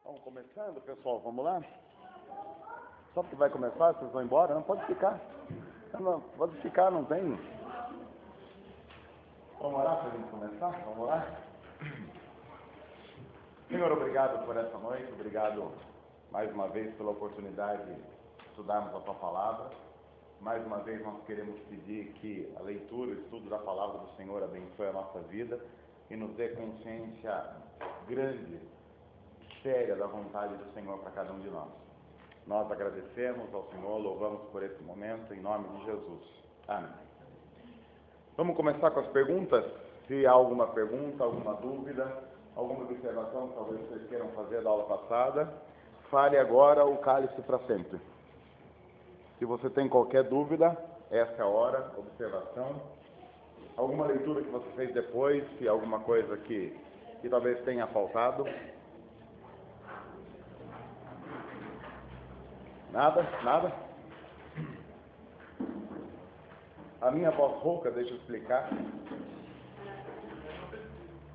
Vamos começando, pessoal, vamos lá? Só que vai começar, vocês vão embora? Não, pode ficar. Não, pode ficar, não tem. Vamos orar para a gente começar? Vamos lá? Senhor, obrigado por essa noite, obrigado mais uma vez pela oportunidade de estudarmos a Tua Palavra. Mais uma vez nós queremos pedir que a leitura, o estudo da Palavra do Senhor abençoe a nossa vida e nos dê consciência grande, séria da vontade do Senhor para cada um de nós. Nós agradecemos ao Senhor, louvamos por esse momento, em nome de Jesus. Amém. Vamos começar com as perguntas? Se há alguma pergunta, alguma dúvida, alguma observação que talvez vocês queiram fazer da aula passada, fale agora ou cale-se para sempre. Se você tem qualquer dúvida, essa é a hora, observação. Alguma leitura que você fez depois, se alguma coisa que talvez tenha faltado. Nada? Nada? A minha voz rouca, deixa eu explicar.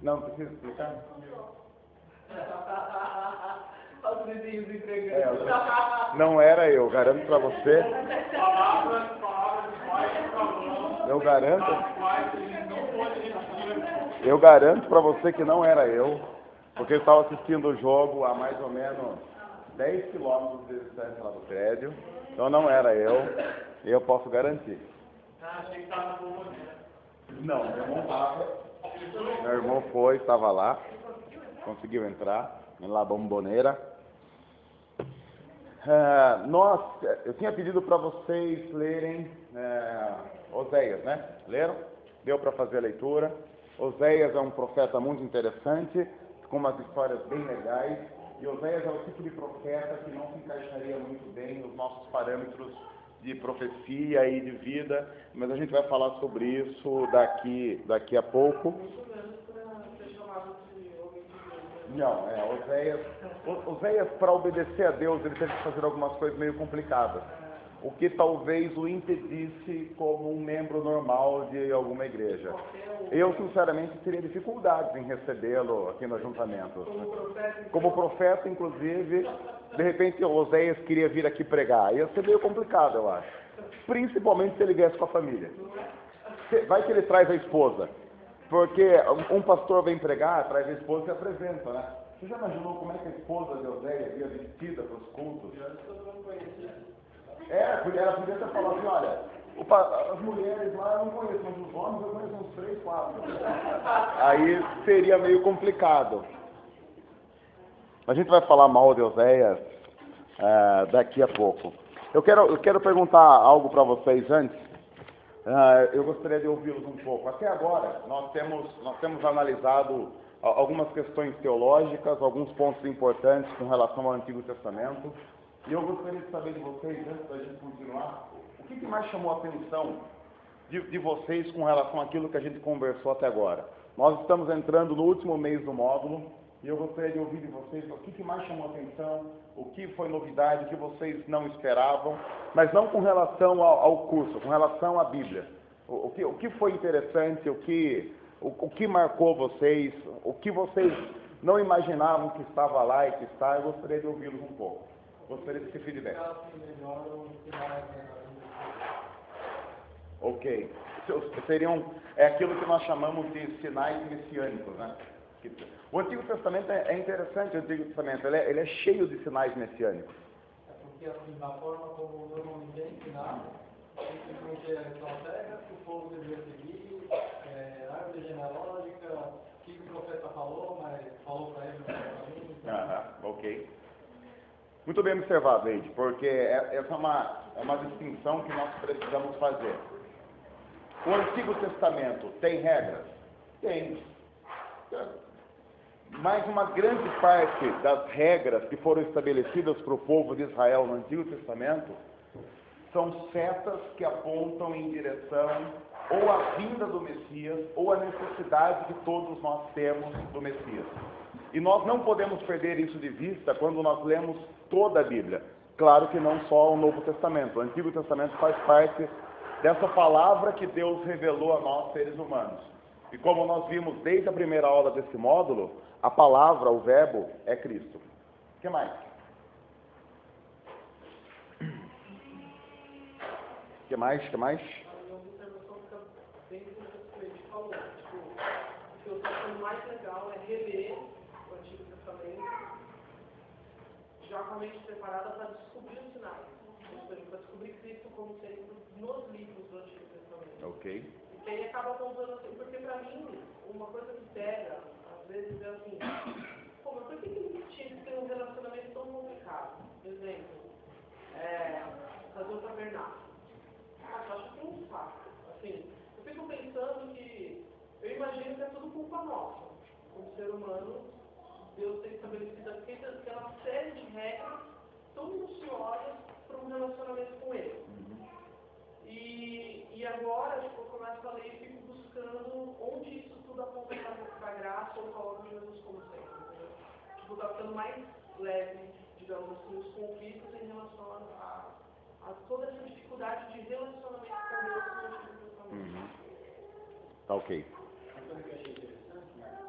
Não precisa explicar? Os vizinhos entregando. Não era eu, garanto para você. Eu garanto para você que não era eu, porque eu estava assistindo o jogo a mais ou menos 10 quilômetros de distância lá do prédio, então não era eu, e eu posso garantir. Achei que estava na bomboneira. Não, meu irmão estava. Meu irmão foi, estava lá, conseguiu entrar em La Bombonera. Eu tinha pedido para vocês lerem Oséias, né? Leram? Deu para fazer a leitura. Oséias é um profeta muito interessante, com umas histórias bem legais. E Oséias é o tipo de profeta que não se encaixaria muito bem nos nossos parâmetros de profecia e de vida, mas a gente vai falar sobre isso daqui a pouco. Não, Oséias, para obedecer a Deus, ele teve que fazer algumas coisas meio complicadas, o que talvez o impedisse como um membro normal de alguma igreja. Eu, sinceramente, teria dificuldades em recebê-lo aqui no ajuntamento. Como profeta, inclusive, de repente Oséias queria vir aqui pregar. Ia ser meio complicado, eu acho. Principalmente se ele viesse com a família. Vai que ele traz a esposa. Porque um pastor vem pregar, traz a esposa e se apresenta, né? Você já imaginou como é que a esposa de Oséias ia vestida para os cultos? Ela podia ter falado assim, olha, as mulheres lá eu não conheço, mas os homens eu conheço uns 3, 4. Aí seria meio complicado. A gente vai falar mal de Oséias daqui a pouco. Eu quero perguntar algo para vocês antes. Eu gostaria de ouvi-los um pouco. Até agora, nós temos analisado algumas questões teológicas, alguns pontos importantes com relação ao Antigo Testamento. E eu gostaria de saber de vocês, antes da gente continuar, o que mais chamou a atenção de vocês com relação àquilo que a gente conversou até agora? Nós estamos entrando no último mês do módulo e eu gostaria de ouvir de vocês o que mais chamou a atenção, o que foi novidade, o que vocês não esperavam, mas não com relação ao curso, com relação à Bíblia. O que foi interessante, o que marcou vocês, o que vocês não imaginavam que estava lá e que está, eu gostaria de ouvi-los um pouco. Gostaria desse feedback. Ok. Seriam aquilo que nós chamamos de sinais messiânicos, né? O Antigo Testamento é interessante, o Antigo Testamento, ele é cheio de sinais messiânicos. É porque assim, da forma como normalmente é ensinado, simplesmente são regras que o povo deveria seguir, árvore genealógica, o que o profeta falou, mas falou para ele, não falou para mim. Ok. Muito bem observado, Eide, porque essa é uma distinção que nós precisamos fazer. O Antigo Testamento tem regras? Tem. Mas uma grande parte das regras que foram estabelecidas para o povo de Israel no Antigo Testamento são setas que apontam em direção ou à vinda do Messias ou à necessidade que todos nós temos do Messias. E nós não podemos perder isso de vista quando nós lemos toda a Bíblia. Claro que não só o Novo Testamento. O Antigo Testamento faz parte dessa palavra que Deus revelou a nós, seres humanos. E como nós vimos desde a primeira aula desse módulo, a palavra, o verbo, é Cristo. que mais? Que mais? A minha observação fica bem do que a gente falou. Tipo, o que eu estou achando mais legal é reler o Antigo Testamento já com a mente preparada para descobrir os sinais. Ou seja, para descobrir Cristo como sendo nos livros do Antigo Testamento. Ok. E aí acaba apontando assim, porque para mim, uma coisa que pega, às vezes, é assim, pô, mas por que ele tinha que ter um relacionamento tão complicado? Por exemplo, fazer um tabernáculo. Eu acho que tem um saco. Assim, eu fico pensando que, eu imagino que é tudo culpa nossa. Como ser humano, Deus tem estabelecido aquela série de regras tão minuciosas para um relacionamento com Ele. E agora, tipo, eu começo a ler e fico buscando onde isso tudo aponta para a graça ou coloca Jesus como sempre. Entendeu? Tipo, tá ficando mais leve, digamos assim, os conflitos em relação a toda essa dificuldade de relacionamento com Deus no Antigo Testamento. Tá ok. Uma coisa que eu achei interessante, Marcos,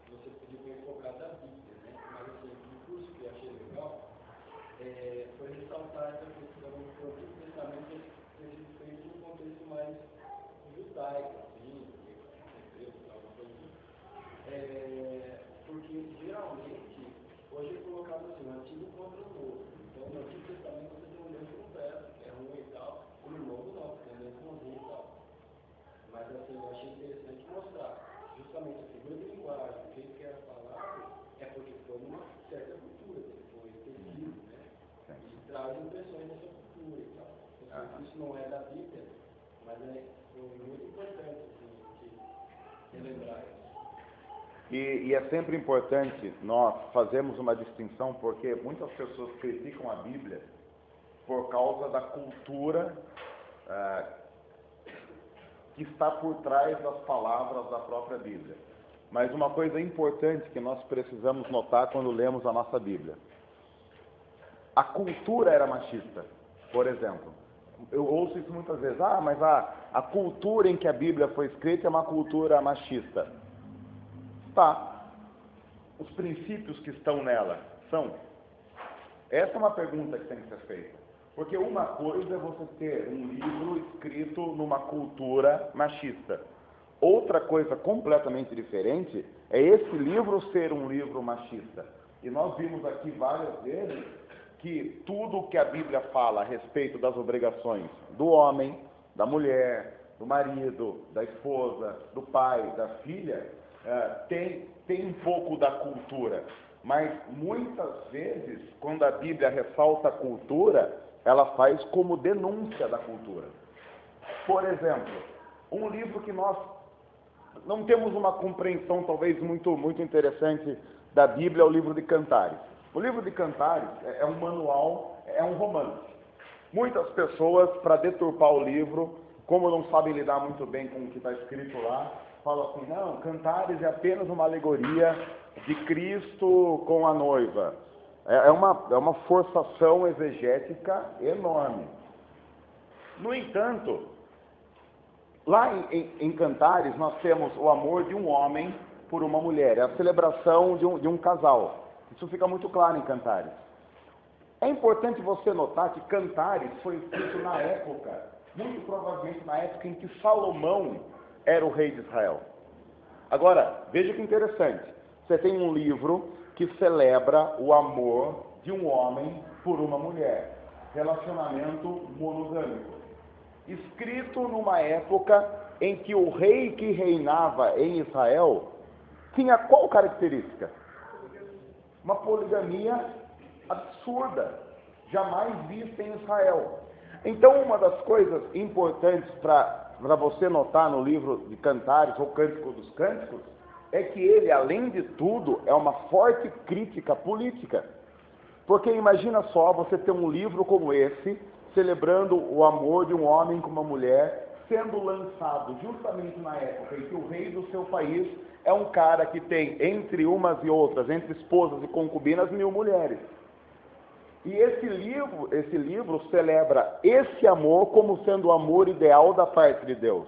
você pediu para enfocar da Bíblia, né? Mas assim, um curso que eu achei legal foi ressaltar essa questão que o Antigo Testamento foi feito num contexto mais judaico, assim, hebreu, alguma coisa assim. Porque geralmente, hoje é colocado assim, o Antigo contra o Novo. Então, no Antigo Testamento você tem um Deus completo, que é ruim e tal, e no Novo não, tem um Deus bonzinho e tal. Mas assim, eu achei interessante mostrar justamente a figura de linguagem, o jeito que era falado, é porque foi uma certa cultura, que foi tecido, né? E traz impressões dessa cultura e tal. Então, isso não é da Bíblia, mas é muito importante assim, relembrar isso. E é sempre importante nós fazermos uma distinção, porque muitas pessoas criticam a Bíblia por causa da cultura que está por trás das palavras da própria Bíblia. Mas uma coisa importante que nós precisamos notar quando lemos a nossa Bíblia: a cultura era machista. Por exemplo, eu ouço isso muitas vezes: mas a cultura em que a Bíblia foi escrita é uma cultura machista. Tá. Os princípios que estão nela são? Essa é uma pergunta que tem que ser feita. Porque uma coisa é você ter um livro escrito numa cultura machista. Outra coisa completamente diferente é esse livro ser um livro machista. E nós vimos aqui várias vezes que tudo o que a Bíblia fala a respeito das obrigações do homem, da mulher, do marido, da esposa, do pai, da filha, tem um pouco da cultura. Mas muitas vezes, quando a Bíblia ressalta a cultura, ela faz como denúncia da cultura. Por exemplo, um livro que nós não temos uma compreensão talvez muito interessante da Bíblia é o livro de Cantares. O livro de Cantares é um manual, é um romance. Muitas pessoas, para deturpar o livro, como não sabem lidar muito bem com o que está escrito lá, falam assim: não, Cantares é apenas uma alegoria de Cristo com a noiva. É uma forçação exegética enorme. No entanto, lá em Cantares nós temos o amor de um homem por uma mulher, é a celebração de um casal. Isso fica muito claro em Cantares. É importante você notar que Cantares foi escrito na época, muito provavelmente na época em que Salomão era o rei de Israel. Agora, veja que interessante. Você tem um livro que celebra o amor de um homem por uma mulher. Relacionamento monogâmico. Escrito numa época em que o rei que reinava em Israel tinha qual característica? Uma poligamia absurda, jamais vista em Israel. Então, uma das coisas importantes para você notar no livro de Cantares, ou Cântico dos Cânticos, é que ele, além de tudo, é uma forte crítica política. Porque imagina só você ter um livro como esse, celebrando o amor de um homem com uma mulher, sendo lançado justamente na época em que o rei do seu país é um cara que tem, entre umas e outras, entre esposas e concubinas, 1000 mulheres. E esse livro celebra esse amor como sendo o amor ideal da parte de Deus.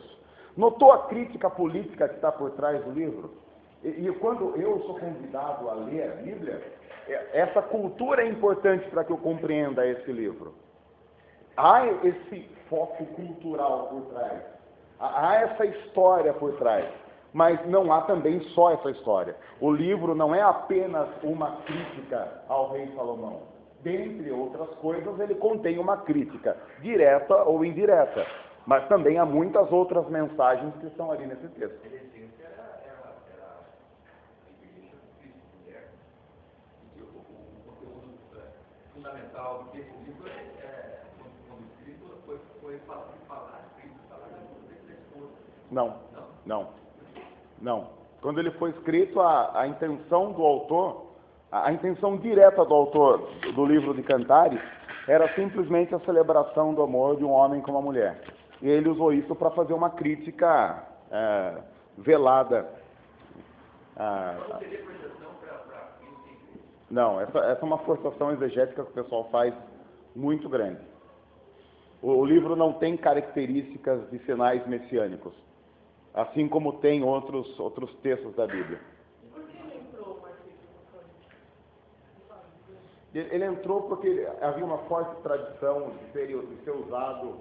Notou a crítica política que está por trás do livro? E quando eu sou convidado a ler a Bíblia, essa cultura é importante para que eu compreenda esse livro. Há esse foco cultural por trás. Há essa história por trás. Mas não há também só essa história. O livro não é apenas uma crítica ao rei Salomão. Dentre outras coisas, ele contém uma crítica, direta ou indireta. Mas também há muitas outras mensagens que estão ali nesse texto. A essência era a igreja do Cristo, mulher. E o conteúdo fundamental desse livro quando escrito, foi falar de Cristo, falar da esposa. Não. Quando ele foi escrito, a intenção do autor, a intenção direta do autor do livro de Cantares, era simplesmente a celebração do amor de um homem com uma mulher. E ele usou isso para fazer uma crítica velada. Não teria projeção para Cristo? Não, essa é uma forçação exegética que o pessoal faz muito grande. O livro não tem características de sinais messiânicos, assim como tem outros textos da Bíblia. Por que ele entrou, Marquinhos? Ele entrou porque havia uma forte tradição de ser usado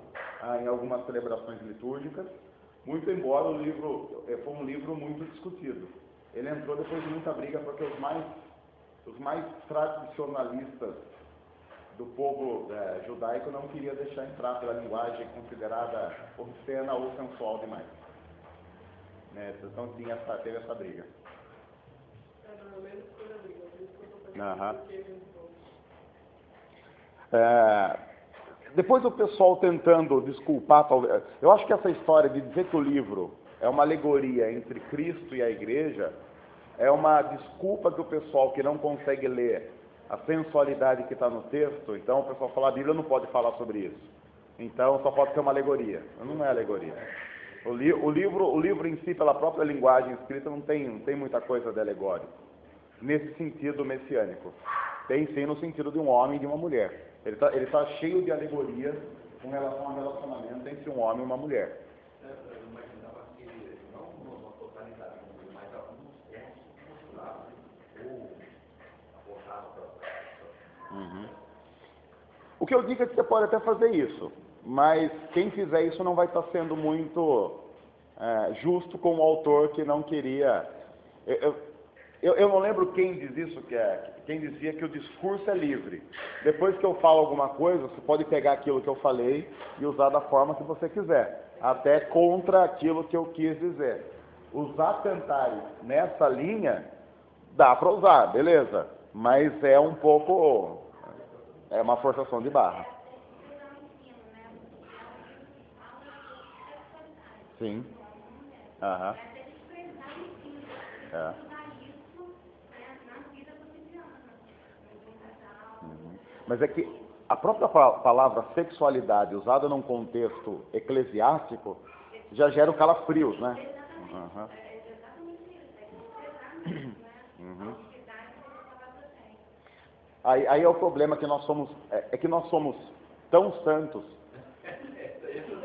em algumas celebrações litúrgicas, muito embora o livro foi um livro muito discutido. Ele entrou depois de muita briga porque os mais tradicionalistas do povo judaico não queriam deixar entrar pela linguagem considerada obscena ou sensual demais. Então teve essa briga. Normalmente foi a briga, por isso que eu estou Aham. perguntando por que ele entrou. Depois o pessoal tentando desculpar, talvez. Eu acho que essa história de dizer que o livro é uma alegoria entre Cristo e a igreja é uma desculpa que o pessoal que não consegue ler a sensualidade que está no texto, então o pessoal fala, a Bíblia não pode falar sobre isso. Então só pode ser uma alegoria. Não é alegoria. O livro em si, pela própria linguagem escrita, não tem muita coisa de alegórico. Nesse sentido messiânico. Tem sim no sentido de um homem e de uma mulher. Ele tá cheio de alegorias com relação ao relacionamento entre um homem e uma mulher. Eu imaginava que não uma totalidade, mas alguns textos postulados ou abordados para O que eu digo é que você pode até fazer isso, mas quem fizer isso não vai estar sendo muito justo com o autor que não queria. Eu não lembro quem diz isso, quem dizia que o discurso é livre. Depois que eu falo alguma coisa, você pode pegar aquilo que eu falei e usar da forma que você quiser, até contra aquilo que eu quis dizer. Usar Cantares nessa linha, dá para usar, beleza, mas é uma forçação de barra. Sim. Aham. Mas é que a própria palavra sexualidade, usada num contexto eclesiástico, já gera o calafrios, né? Aí é o problema que nós somos tão santos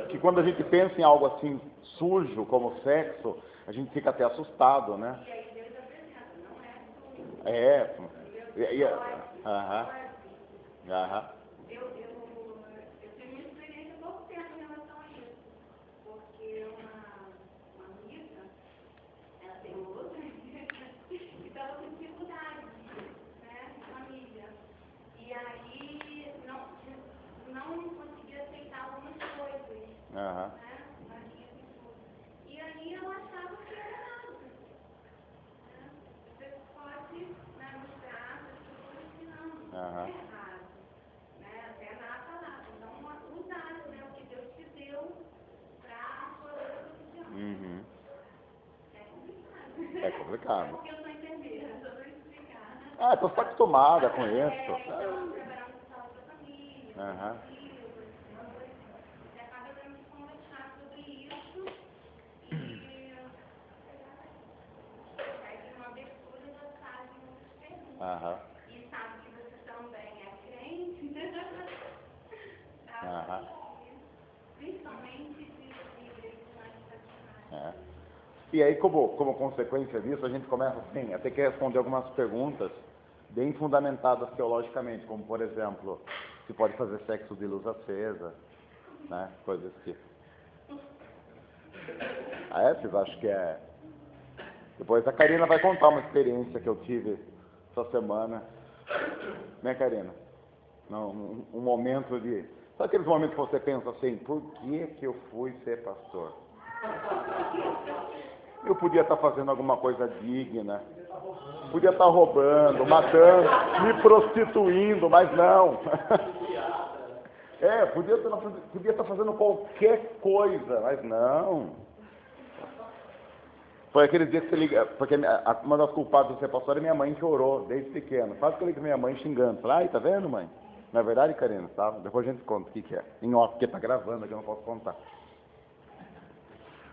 que quando a gente pensa em algo assim sujo como sexo, a gente fica até assustado, né? Eu tive uma experiência há pouco tempo em relação a isso, porque uma amiga, ela tem outra, e estava com dificuldade, né, de família. E aí não conseguia aceitar algumas coisas, né, na vida e tudo. E aí eu achava que era nada. Né? Você pode, né, mostrar as pessoas que não é errado. É complicado. Porque eu estou entendendo, eu estou explicando. Então você está acostumada com isso. Então, trabalhar com saúde da família, você acaba tendo que conversar sobre isso e faz uma abertura da fase muito perguntas. E sabe que você também é crente, sabe? Principalmente de igrejas mais tradicionais. E aí, como consequência disso, a gente começa assim, a ter que responder algumas perguntas bem fundamentadas teologicamente, como, por exemplo, se pode fazer sexo de luz acesa, né? Coisas que... vocês acham que é... Depois a Karina vai contar uma experiência que eu tive essa semana. Né, Karina? Não, um momento de... Sabe aqueles momentos que você pensa assim, por que eu fui ser pastor? Eu podia estar fazendo alguma coisa digna, podia estar roubando, matando, me prostituindo, mas não. Podia estar fazendo qualquer coisa, mas não. Foi aquele dia que você liga, porque uma das culpadas de ser pastor é minha mãe, que orou desde pequeno. Quase que eu ligo minha mãe xingando. Falei, tá vendo, mãe? Não é verdade, Karina? Tá? Depois a gente conta o que é. Em off, porque tá gravando aqui, eu não posso contar.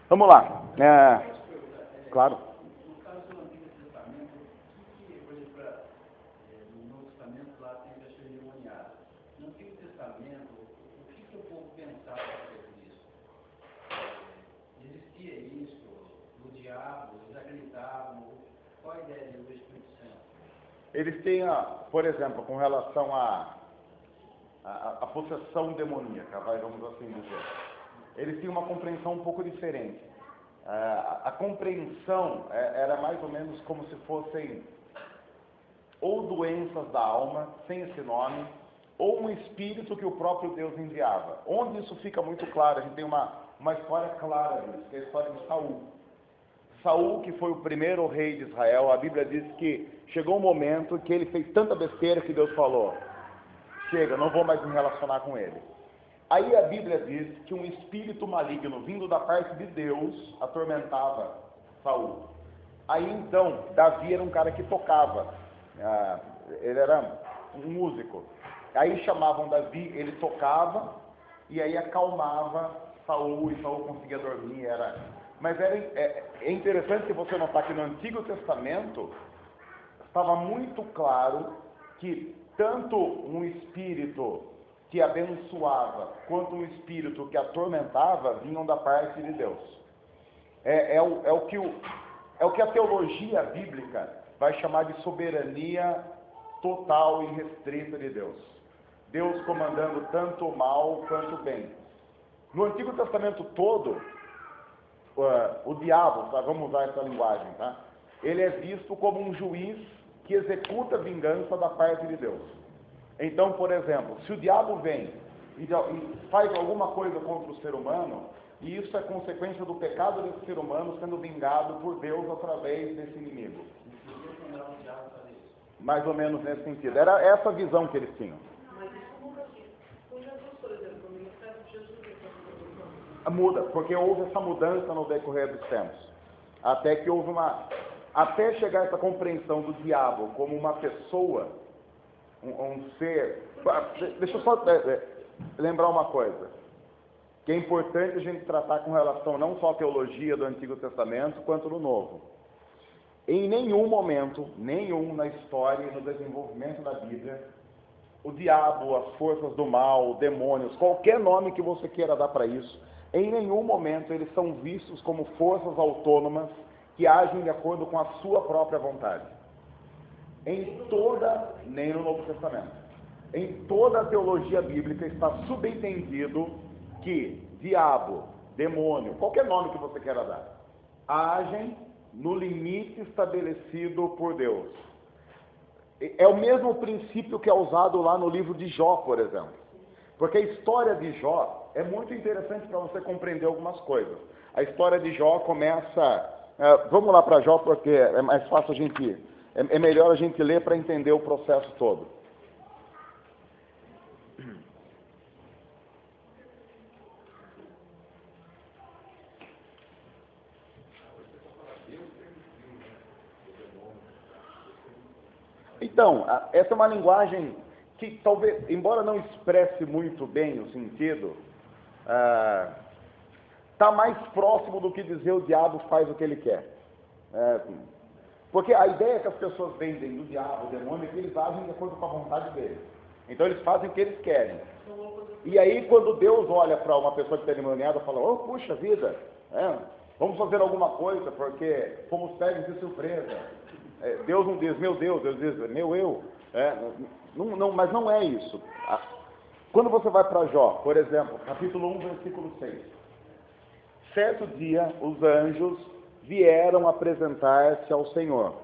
Vamos lá. Claro. No caso do Antigo Testamento, o que, por exemplo, no Novo Testamento lá tem a cerimoniada. No Antigo Testamento, o que o povo pensava sobre isso? Existia isso? Do diabo? Eles acreditavam? Qual a ideia do Espírito Santo? Eles têm, por exemplo, com relação à possessão demoníaca, vamos assim dizer. Eles tinham uma compreensão um pouco diferente. A compreensão era mais ou menos como se fossem ou doenças da alma, sem esse nome, ou um espírito que o próprio Deus enviava. Onde isso fica muito claro, a gente tem uma história clara disso, que é a história de Saul. Saul, que foi o primeiro rei de Israel, a Bíblia diz que chegou um momento que ele fez tanta besteira que Deus falou, chega, não vou mais me relacionar com ele. Aí a Bíblia diz que um espírito maligno vindo da parte de Deus atormentava Saul. Aí então, Davi era um cara que tocava, ele era um músico. Aí chamavam Davi, ele tocava e aí acalmava Saul e Saul conseguia dormir. Mas é interessante que você notar que no Antigo Testamento estava muito claro que tanto um espírito que abençoava, quanto um espírito que atormentava, vinham da parte de Deus. É o que a teologia bíblica vai chamar de soberania total e restrita de Deus. Deus comandando tanto o mal quanto o bem. No Antigo Testamento todo, o diabo, vamos usar essa linguagem, tá? Ele é visto como um juiz que executa vingança da parte de Deus. Então, por exemplo, se o diabo vem e faz alguma coisa contra o ser humano, e isso é consequência do pecado desse ser humano sendo vingado por Deus através desse inimigo. Mais ou menos nesse sentido. Era essa a visão que eles tinham. Mas isso muda aqui. Com Jesus, por exemplo, no ministério de Jesus, muda, porque houve essa mudança no decorrer dos tempos. Até que houve até chegar a essa compreensão do diabo como uma pessoa, um ser. Deixa eu só lembrar uma coisa, que é importante a gente tratar com relação não só à teologia do Antigo Testamento, quanto do Novo. Em nenhum momento, na história e no desenvolvimento da Bíblia, o diabo, as forças do mal, demônios, qualquer nome que você queira dar para isso, em nenhum momento eles são vistos como forças autônomas que agem de acordo com a sua própria vontade. Nem no Novo Testamento. Em toda a teologia bíblica está subentendido que diabo, demônio, qualquer nome que você queira dar, agem no limite estabelecido por Deus. É o mesmo princípio que é usado lá no livro de Jó, por exemplo. Porque a história de Jó é muito interessante para você compreender algumas coisas. A história de Jó começa... vamos lá para Jó, porque é mais fácil a gente... É melhor a gente ler para entender o processo todo. Então, essa é uma linguagem que talvez, embora não expresse muito bem o sentido, está mais próximo do que dizer o diabo faz o que ele quer. Porque a ideia que as pessoas vendem do diabo, do demônio, é que eles agem de acordo com a vontade deles. Então eles fazem o que eles querem. E aí quando Deus olha para uma pessoa que está endemoniada e fala, oh, puxa vida, vamos fazer alguma coisa, porque fomos pegos de surpresa. Deus não diz, meu Deus diz, meu eu. Mas não é isso. Quando você vai para Jó, por exemplo, capítulo 1, versículo 6. Certo dia, os anjos vieram apresentar-se ao Senhor.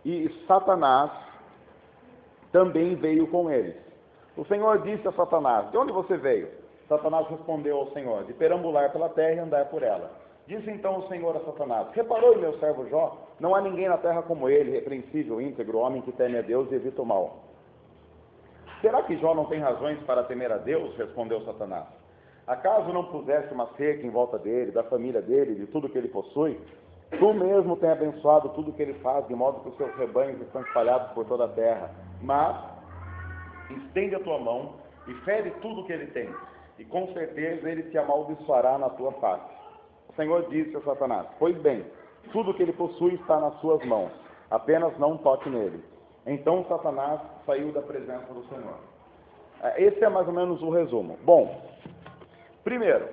E Satanás também veio com eles. O Senhor disse a Satanás, de onde você veio? Satanás respondeu ao Senhor, de perambular pela terra e andar por ela. Disse então o Senhor a Satanás, reparou em meu servo Jó? Não há ninguém na terra como ele, repreensível, íntegro, homem que teme a Deus e evita o mal. Será que Jó não tem razões para temer a Deus? Respondeu Satanás. Acaso não puseste uma cerca em volta dele, da família dele, de tudo que ele possui? Tu mesmo tem abençoado tudo que ele faz, de modo que os seus rebanhos estão espalhados por toda a terra. Mas estende a tua mão e fere tudo que ele tem, e com certeza ele te amaldiçoará na tua face. O Senhor disse a Satanás, pois bem, tudo que ele possui está nas suas mãos, apenas não toque nele. Então Satanás saiu da presença do Senhor. Esse é mais ou menos o resumo. Bom, primeiro,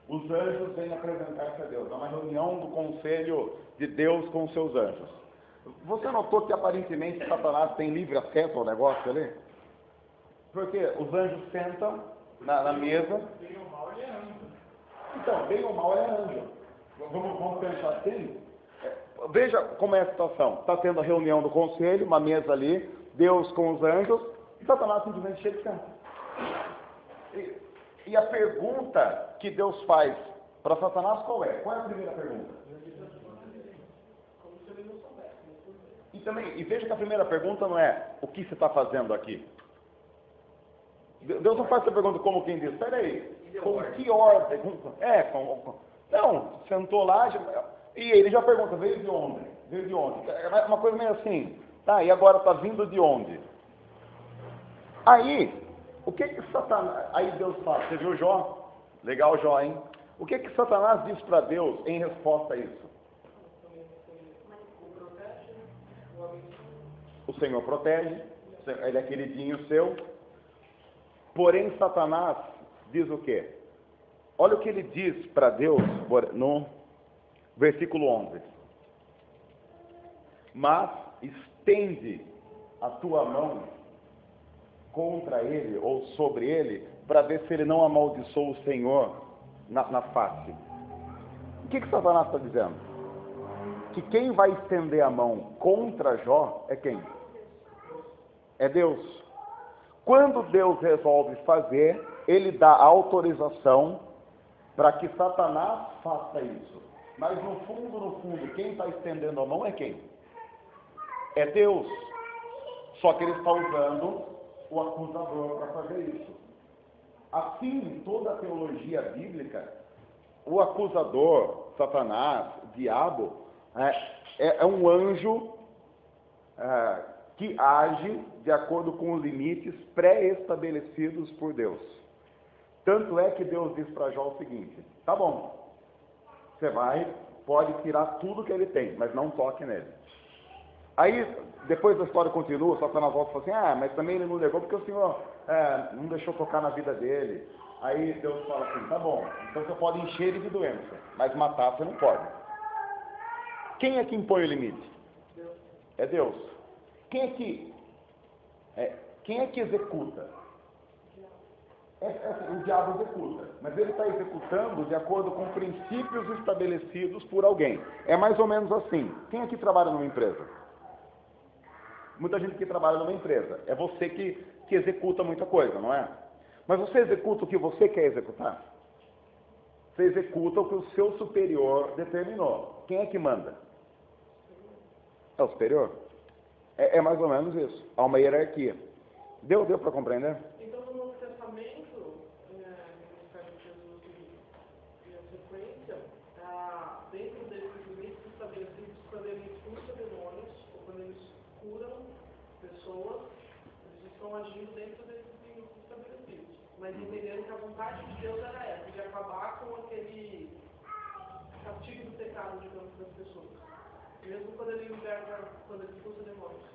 os anjos vêm apresentar-se a Deus. É uma reunião do conselho de Deus com os seus anjos. Você notou que aparentemente Satanás tem livre acesso ao negócio ali? Porque os anjos sentam na mesa. Bem ou mal, ele é anjo. Então, bem ou mal é anjo. Vamos pensar assim? Veja como é a situação. Está tendo a reunião do conselho, uma mesa ali, Deus com os anjos, e Satanás simplesmente chega e senta. E a pergunta que Deus faz para Satanás qual é? Qual é a primeira pergunta? Como se ele não soubesse. E veja que a primeira pergunta não é o que você está fazendo aqui. Deus não faz essa pergunta como quem diz, peraí, com que ordem? Não, sentou lá, e ele já pergunta, veio de onde? Veio de onde? É uma coisa meio assim, tá, e agora está vindo de onde? Aí, o que Satanás, aí Deus fala, você viu Jó? Legal Jó, hein? O que Satanás diz para Deus em resposta a isso? O Senhor protege, ele é queridinho seu, porém Satanás diz o quê? Olha o que ele diz para Deus no versículo 11. Mas estende a tua mão contra ele ou sobre ele, para ver se ele não amaldiçoa o Senhor na face. O que Satanás está dizendo? Que quem vai estender a mão contra Jó é quem? É Deus. Quando Deus resolve fazer, ele dá autorização para que Satanás faça isso. Mas no fundo, quem está estendendo a mão é quem? É Deus. Só que ele está usando o acusador para fazer isso. Assim, em toda a teologia bíblica, o acusador, Satanás, diabo, é um anjo que age de acordo com os limites pré-estabelecidos por Deus. Tanto é que Deus diz para Jó o seguinte, tá bom, você pode tirar tudo que ele tem, mas não toque nele. Aí, depois a história continua, Satanás volta e fala assim, mas também ele não negou porque o Senhor não deixou tocar na vida dele. Aí Deus fala assim, tá bom, então você pode encher ele de doença, mas matar você não pode. Quem é que impõe o limite? Deus. É Deus. Quem é que executa? O diabo executa, mas ele está executando de acordo com princípios estabelecidos por alguém. É mais ou menos assim. Quem aqui trabalha numa empresa? Muita gente que trabalha numa empresa. É você que executa muita coisa, não é? Mas você executa o que você quer executar? Você executa o que o seu superior determinou. Quem é que manda? É o superior. É mais ou menos isso. Há uma hierarquia. Deu para compreender? Então, no Novo Testamento, no Ministério de Jesus e a sequência, dentro desses limites estabelecidos, quando eles expulsam demônios, ou quando eles curam pessoas, eles estão agindo dentro desses limites estabelecidos. Mas entendendo que a vontade de Deus era essa, de acabar com aquele castigo do pecado, digamos, das pessoas. Mesmo quando ele liberta, quando ele expulsa demônios.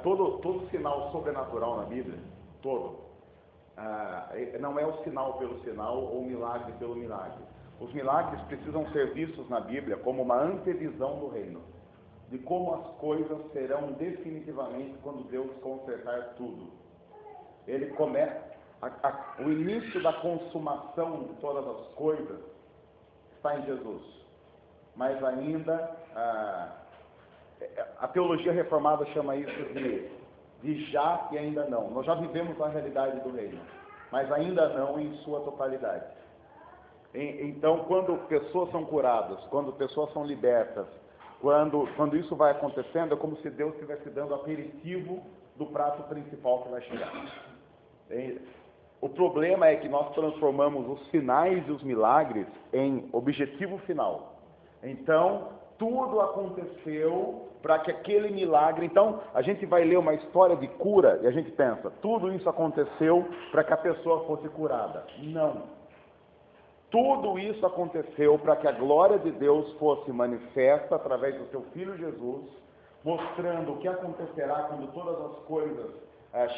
Todo sinal sobrenatural na Bíblia, não é o sinal pelo sinal ou o milagre pelo milagre. Os milagres precisam ser vistos na Bíblia como uma antevisão do reino. de como as coisas serão definitivamente quando Deus consertar tudo. Ele começa, o início da consumação de todas as coisas está em Jesus. Mas ainda, a teologia reformada chama isso de já e ainda não. Nós já vivemos a realidade do reino, mas ainda não em sua totalidade. Então, quando pessoas são curadas, quando pessoas são libertas, quando isso vai acontecendo, é como se Deus estivesse dando aperitivo do prato principal que vai chegar. O problema é que nós transformamos os sinais e os milagres em objetivo final. Então, tudo aconteceu para que aquele milagre... Então, a gente vai ler uma história de cura e a gente pensa, tudo isso aconteceu para que a pessoa fosse curada. Não. Tudo isso aconteceu para que a glória de Deus fosse manifesta através do seu Filho Jesus, mostrando o que acontecerá quando todas as coisas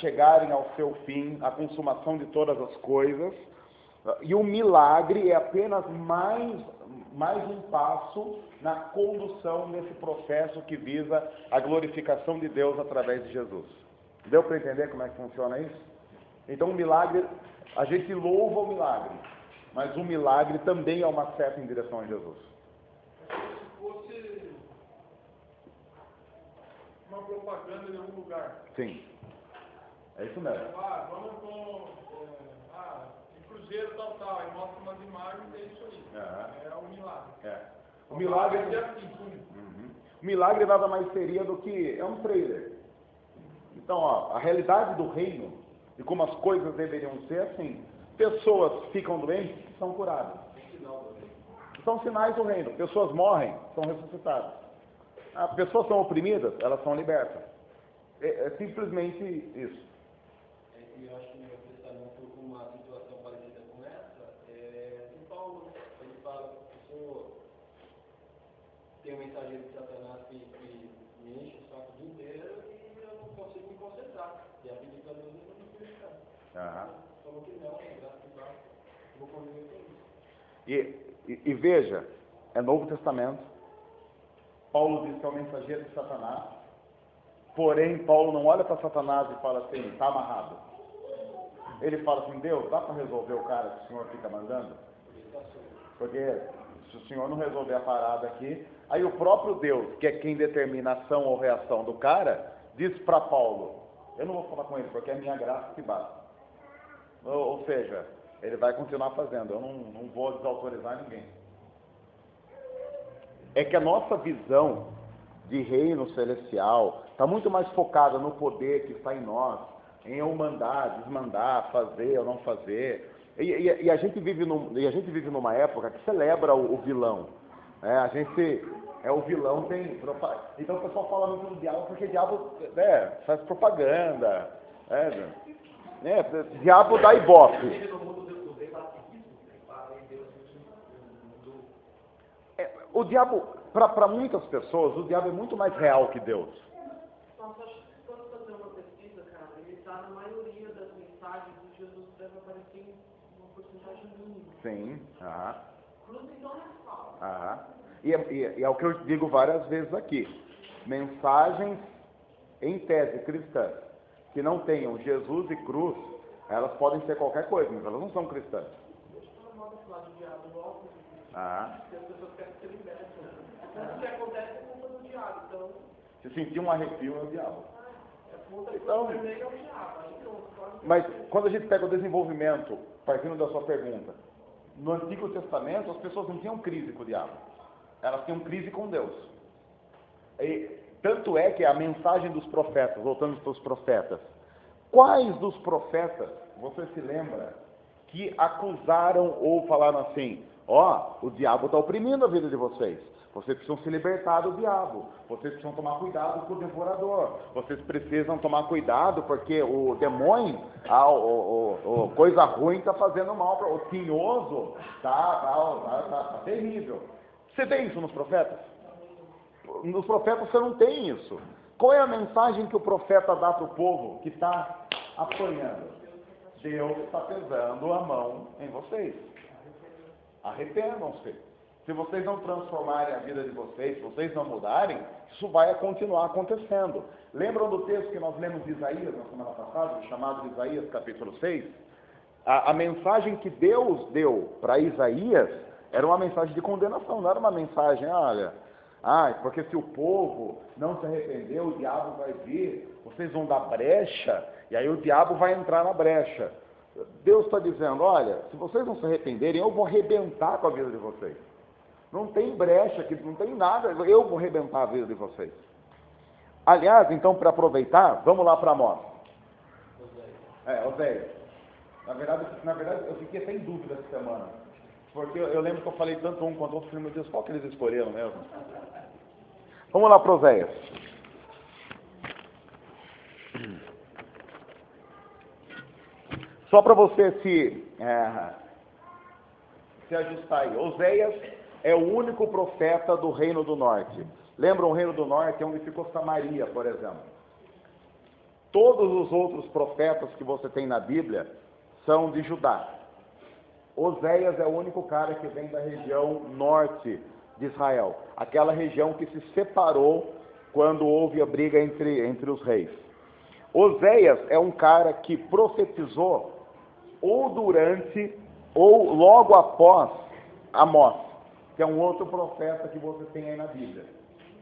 chegarem ao seu fim, a consumação de todas as coisas. E o milagre é apenas mais um passo na condução desse processo que visa a glorificação de Deus através de Jesus. Deu para entender como é que funciona isso? Então o milagre, a gente louva o milagre, mas o milagre também é uma seta em direção a Jesus. Se fosse uma propaganda em algum lugar. Sim. É isso mesmo. Vamos com cruzeiro tal, e mostra umas imagens, é isso aí. É um milagre. O milagre... O milagre nada mais seria do que... É um trailer. Então, a realidade do reino, e como as coisas deveriam ser, assim, pessoas ficam doentes, são curadas. São sinais do reino. Pessoas morrem, são ressuscitadas. Pessoas são oprimidas, elas são libertas. É simplesmente isso. Eu acho que no Novo Testamento, uma situação parecida com essa, em Paulo, ele fala que a pessoa tem um mensageiro de Satanás que me enche o saco o dia inteiro e eu não consigo me concentrar. E a pedir para Deus eu não fui ficar. Falou que não, graças a Deus, vou conviver com isso. E veja, é Novo Testamento. Paulo diz que é o mensageiro de Satanás. Porém, Paulo não olha para Satanás e fala assim, está amarrado. Ele fala assim, Deus, dá para resolver o cara que o Senhor fica mandando? Porque se o Senhor não resolver a parada aqui, aí o próprio Deus, que é quem determina a ação ou reação do cara, diz para Paulo, eu não vou falar com ele, porque é minha graça que basta. Ou seja, ele vai continuar fazendo, eu não vou desautorizar ninguém. É que a nossa visão de reino celestial está muito mais focada no poder que está em nós, em eu mandar, desmandar, fazer ou não fazer. E a gente vive numa época que celebra o vilão. O vilão tem... Então o pessoal fala muito do diabo, porque o diabo faz propaganda. Diabo dá ibope. O diabo, para muitas pessoas, o diabo é muito mais real que Deus. Nossa, acho que quando fazer uma pesquisa, cara, ele está na maioria das mensagens de Jesus deve aparecer em uma porcentagem mínima. Sim. Cruz então é falso. E é o que eu digo várias vezes aqui. Mensagens em tese cristãs que não tenham Jesus e cruz, elas podem ser qualquer coisa, mas elas não são cristãs. Deixa eu falar falar de diabo, óbvio. Ah. Que as pessoas querem ser libertas. O que acontece é culpa do diabo, então. Se sentir um arrepio é o diabo. Então, é o diabo. Mas quando a gente pega o desenvolvimento, partindo da sua pergunta, no Antigo Testamento as pessoas não tinham crise com o diabo, elas tinham crise com Deus. E, tanto é que a mensagem dos profetas, voltando para os profetas, quais dos profetas você se lembra que acusaram ou falaram assim, o diabo está oprimindo a vida de vocês, vocês precisam se libertar do diabo, vocês precisam tomar cuidado com o devorador, vocês precisam tomar cuidado porque o demônio, coisa ruim está fazendo mal, o tinhoso está terrível. Você vê isso nos profetas? Nos profetas você não tem isso. Qual é a mensagem que o profeta dá para o povo que está apanhando? Deus está pesando a mão em vocês. Arrependam-se. se vocês não transformarem a vida de vocês, se vocês não mudarem, isso vai continuar acontecendo. Lembram do texto que nós lemos de Isaías na semana passada, chamado de Isaías capítulo 6? A mensagem que Deus deu para Isaías era uma mensagem de condenação, não era uma mensagem, olha, porque se o povo não se arrependeu, o diabo vai vir, vocês vão dar brecha, e aí o diabo vai entrar na brecha. Deus está dizendo, olha, se vocês não se arrependerem, eu vou arrebentar com a vida de vocês. Não tem brecha aqui, não tem nada, eu vou arrebentar a vida de vocês. Aliás, então, para aproveitar, vamos lá para Amós. Oséias. Na verdade, eu fiquei sem dúvida essa semana. Porque eu lembro que eu falei tanto um quanto outro, meu Deus, qual que eles escolheram mesmo? Vamos lá para Oséias. Só para você se ajustar aí. Oséias é o único profeta do Reino do Norte. Lembram o Reino do Norte? É onde ficou Samaria, por exemplo. Todos os outros profetas que você tem na Bíblia são de Judá. Oséias é o único cara que vem da região norte de Israel. Aquela região que se separou quando houve a briga entre os reis. Oséias é um cara que profetizou ou durante ou logo após Amós, que é um outro profeta que você tem aí na Bíblia.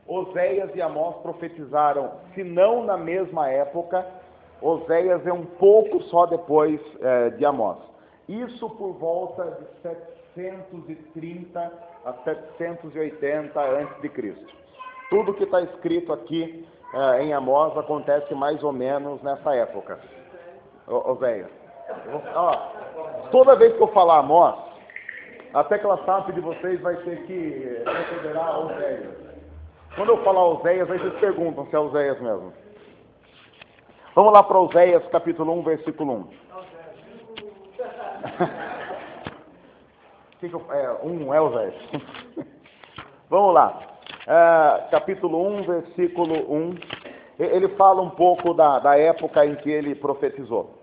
Oséias e Amós profetizaram, se não na mesma época, Oséias é um pouco só depois de Amós. Isso por volta de 730 a 780 a.C. Tudo que está escrito aqui em Amós acontece mais ou menos nessa época. Oséias. Toda vez que eu falar Amós, até aquela SAP de vocês vai ter que considerar Oséias. Quando eu falar Oséias, aí vocês perguntam se é Oséias mesmo. Vamos lá para Oséias, capítulo 1, versículo 1. 1 é Oséias. Vamos lá. Capítulo 1, versículo 1. Ele fala um pouco da época em que ele profetizou.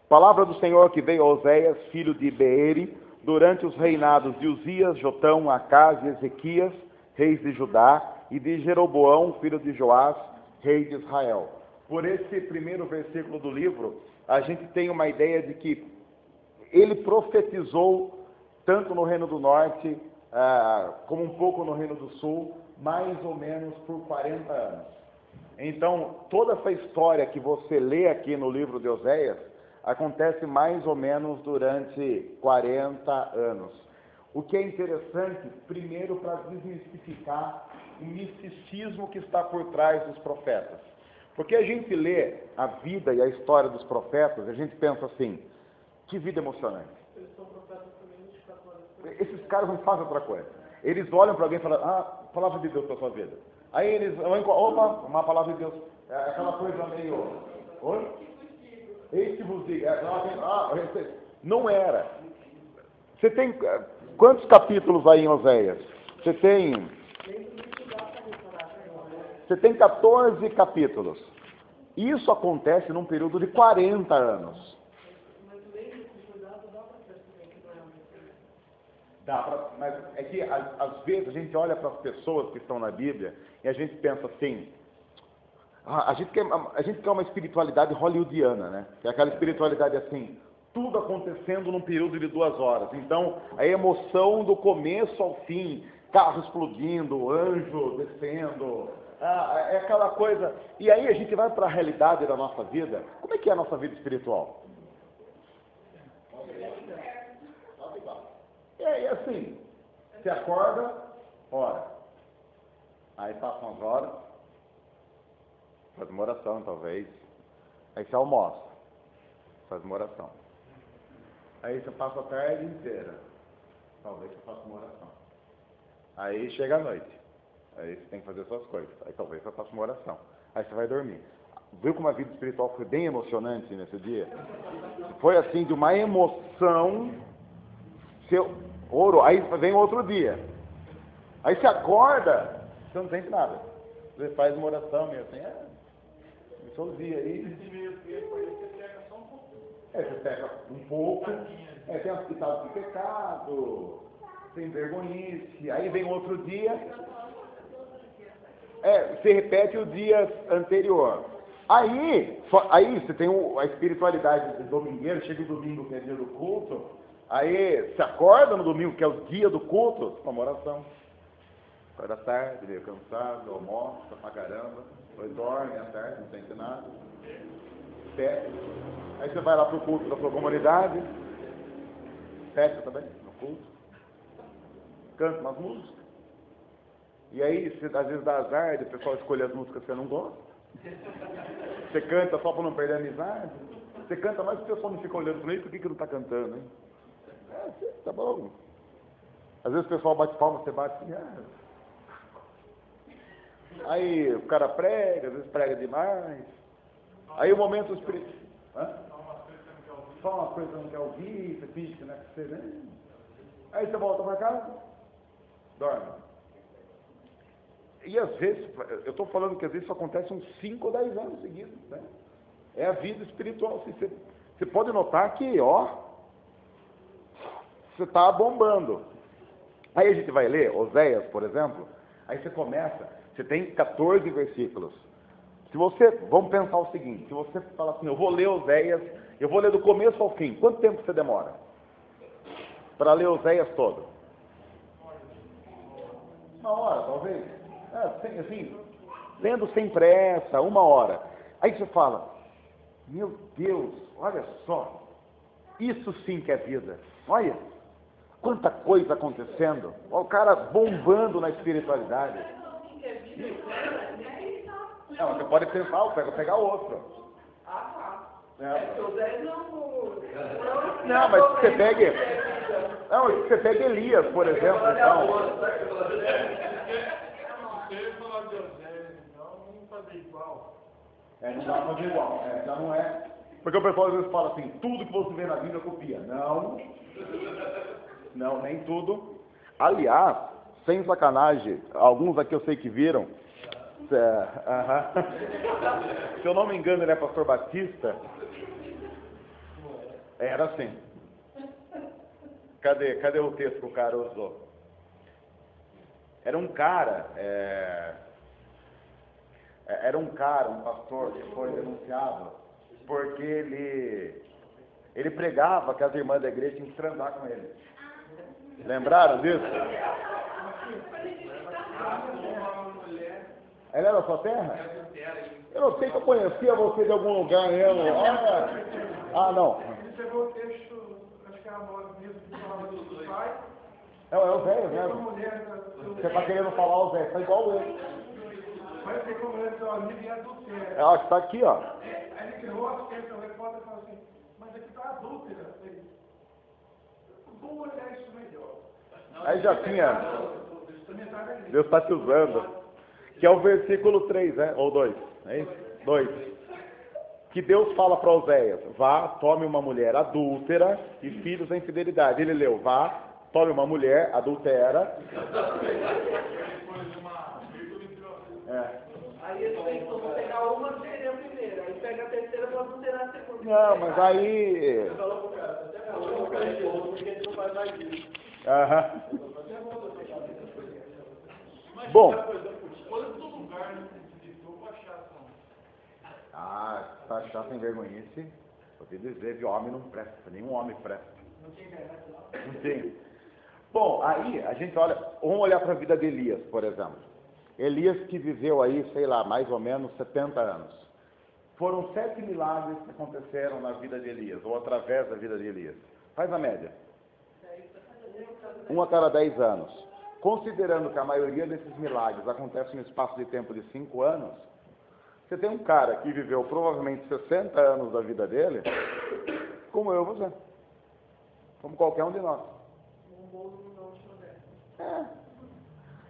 Palavra do Senhor que veio a Oséias, filho de Beeri, durante os reinados de Uzias, Jotão, Acás e Ezequias, reis de Judá, e de Jeroboão, filho de Joás, rei de Israel. Por esse primeiro versículo do livro, a gente tem uma ideia de que ele profetizou tanto no Reino do Norte, como um pouco no Reino do Sul, mais ou menos por 40 anos. Então, toda essa história que você lê aqui no livro de Oséias, acontece mais ou menos durante 40 anos. O que é interessante, primeiro, para desmistificar o misticismo que está por trás dos profetas. Porque a gente lê a vida e a história dos profetas, a gente pensa assim, que vida emocionante. Eles são profetas também 24 horas. Esses caras não fazem outra coisa. Eles olham para alguém e falam, palavra de Deus para a sua vida. Aí eles, uma palavra de Deus, aquela coisa meio, oi? Eis que vos digo, não era. Você tem quantos capítulos aí em Oséias? Você tem 14 capítulos. Isso acontece num período de 40 anos. Mas é que às vezes a gente olha para as pessoas que estão na Bíblia e a gente pensa assim, a gente quer uma espiritualidade hollywoodiana, né? Que é aquela espiritualidade assim, tudo acontecendo num período de 2 horas. Então, a emoção do começo ao fim, carro explodindo, anjo descendo, é aquela coisa. E aí a gente vai para a realidade da nossa vida. Como é que é a nossa vida espiritual? É assim, você acorda, ora, aí passam as horas, faz uma oração talvez, aí você almoça, faz uma oração, aí você passa a tarde inteira, talvez você faça uma oração, aí chega a noite, aí você tem que fazer suas coisas, aí talvez você faça uma oração, aí você vai dormir. Viu como a vida espiritual foi bem emocionante nesse dia? Foi assim, de uma emoção, aí vem outro dia, aí você acorda, você não sente nada, você faz uma oração meio assim, começou o dia aí, você pega um pouco, tem as pitadas de pecado, sem vergonhice, aí vem outro dia, se repete o dia anterior. Aí você tem a espiritualidade do domingueiro, chega o domingo que é dia do culto, aí você acorda no domingo que é o dia do culto, com uma oração. Acorda tarde, meio cansado, almoça pra caramba, depois dorme à tarde, não sente nada. Aí você vai lá pro culto da sua comunidade, fecha também no culto, canta umas músicas, e aí você, às vezes dá azar de o pessoal escolher as músicas que você não gosta, você canta só para não perder a amizade, você canta mais que o pessoal não fica olhando para ele, por que não está cantando, hein? Tá bom. Às vezes o pessoal bate palma, você bate assim, aí o cara prega, às vezes prega demais. Aí o momento espiritual. Só uma coisa que você não quer ouvir, você finge que não é que você, né? Aí você volta para casa, dorme. E às vezes, eu estou falando que às vezes isso acontece uns 5 ou 10 anos seguidos, né? É a vida espiritual. Você pode notar que, você está bombando. Aí a gente vai ler Oséias, por exemplo, aí você começa, você tem 14 versículos. Vamos pensar o seguinte, se você fala assim, eu vou ler Oséias, eu vou ler do começo ao fim, quanto tempo você demora para ler Oséias todo? 1 hora, talvez. Assim, lendo sem pressa, 1 hora. Aí você fala, meu Deus, olha só, isso sim que é vida. Olha, quanta coisa acontecendo. Olha o cara bombando na espiritualidade. Não, você pode pensar, pegar outro. Não, mas você pega. Não, você pega Elias, por exemplo, então. Não dá pra fazer igual. Já não é. Porque o pessoal às vezes fala assim, tudo que você vê na Bíblia copia. Não, nem tudo. Aliás, sem sacanagem, alguns aqui eu sei que viram. Se eu não me engano, ele é pastor Batista. Era assim. Cadê o texto que o cara usou? Era um cara, um pastor que foi denunciado porque ele pregava que as irmãs da igreja tinham que transar com ele. Lembraram disso? Ela era da sua terra? Eu não sei se eu conhecia você de algum lugar mesmo. Não. Você pegou o texto, acho que era o livro que falava do pai. É o velho mesmo. Você está querendo falar o velho, está igual ele. Mas tem como mulher do seu amigo e adultério. Está aqui, ó. Aí ele criou a ciência, o repórter falou assim, mas aqui está adúltera. Vou olhar isso melhor. Aí já tinha. Deus está te usando. Que é o versículo 3, né? Ou 2. É isso? 2. Que Deus fala para Oséias, vá, tome uma mulher adúltera e filhos em fidelidade. Ele leu, vá, tome uma mulher, adultera. Aí ele pensou, vou pegar uma, seria a primeira. Aí pega a terceira, vou adulterar a segunda. Não, mas aí... Falou pro cara, até falou pro cara, porque a gente não faz mais isso. Bom. Tá chato sem vergonhice. Vou te dizer que homem não presta, nenhum homem presta. Não tem. Bom, aí a gente olha, vamos olhar para a vida de Elias, por exemplo. Elias que viveu aí, sei lá, mais ou menos 70 anos. Foram 7 milagres que aconteceram na vida de Elias, ou através da vida de Elias. Faz a média. 1 a cada 10 anos. Considerando que a maioria desses milagres acontece no espaço de tempo de 5 anos, você tem um cara que viveu provavelmente 60 anos da vida dele, como eu e você. Como qualquer um de nós.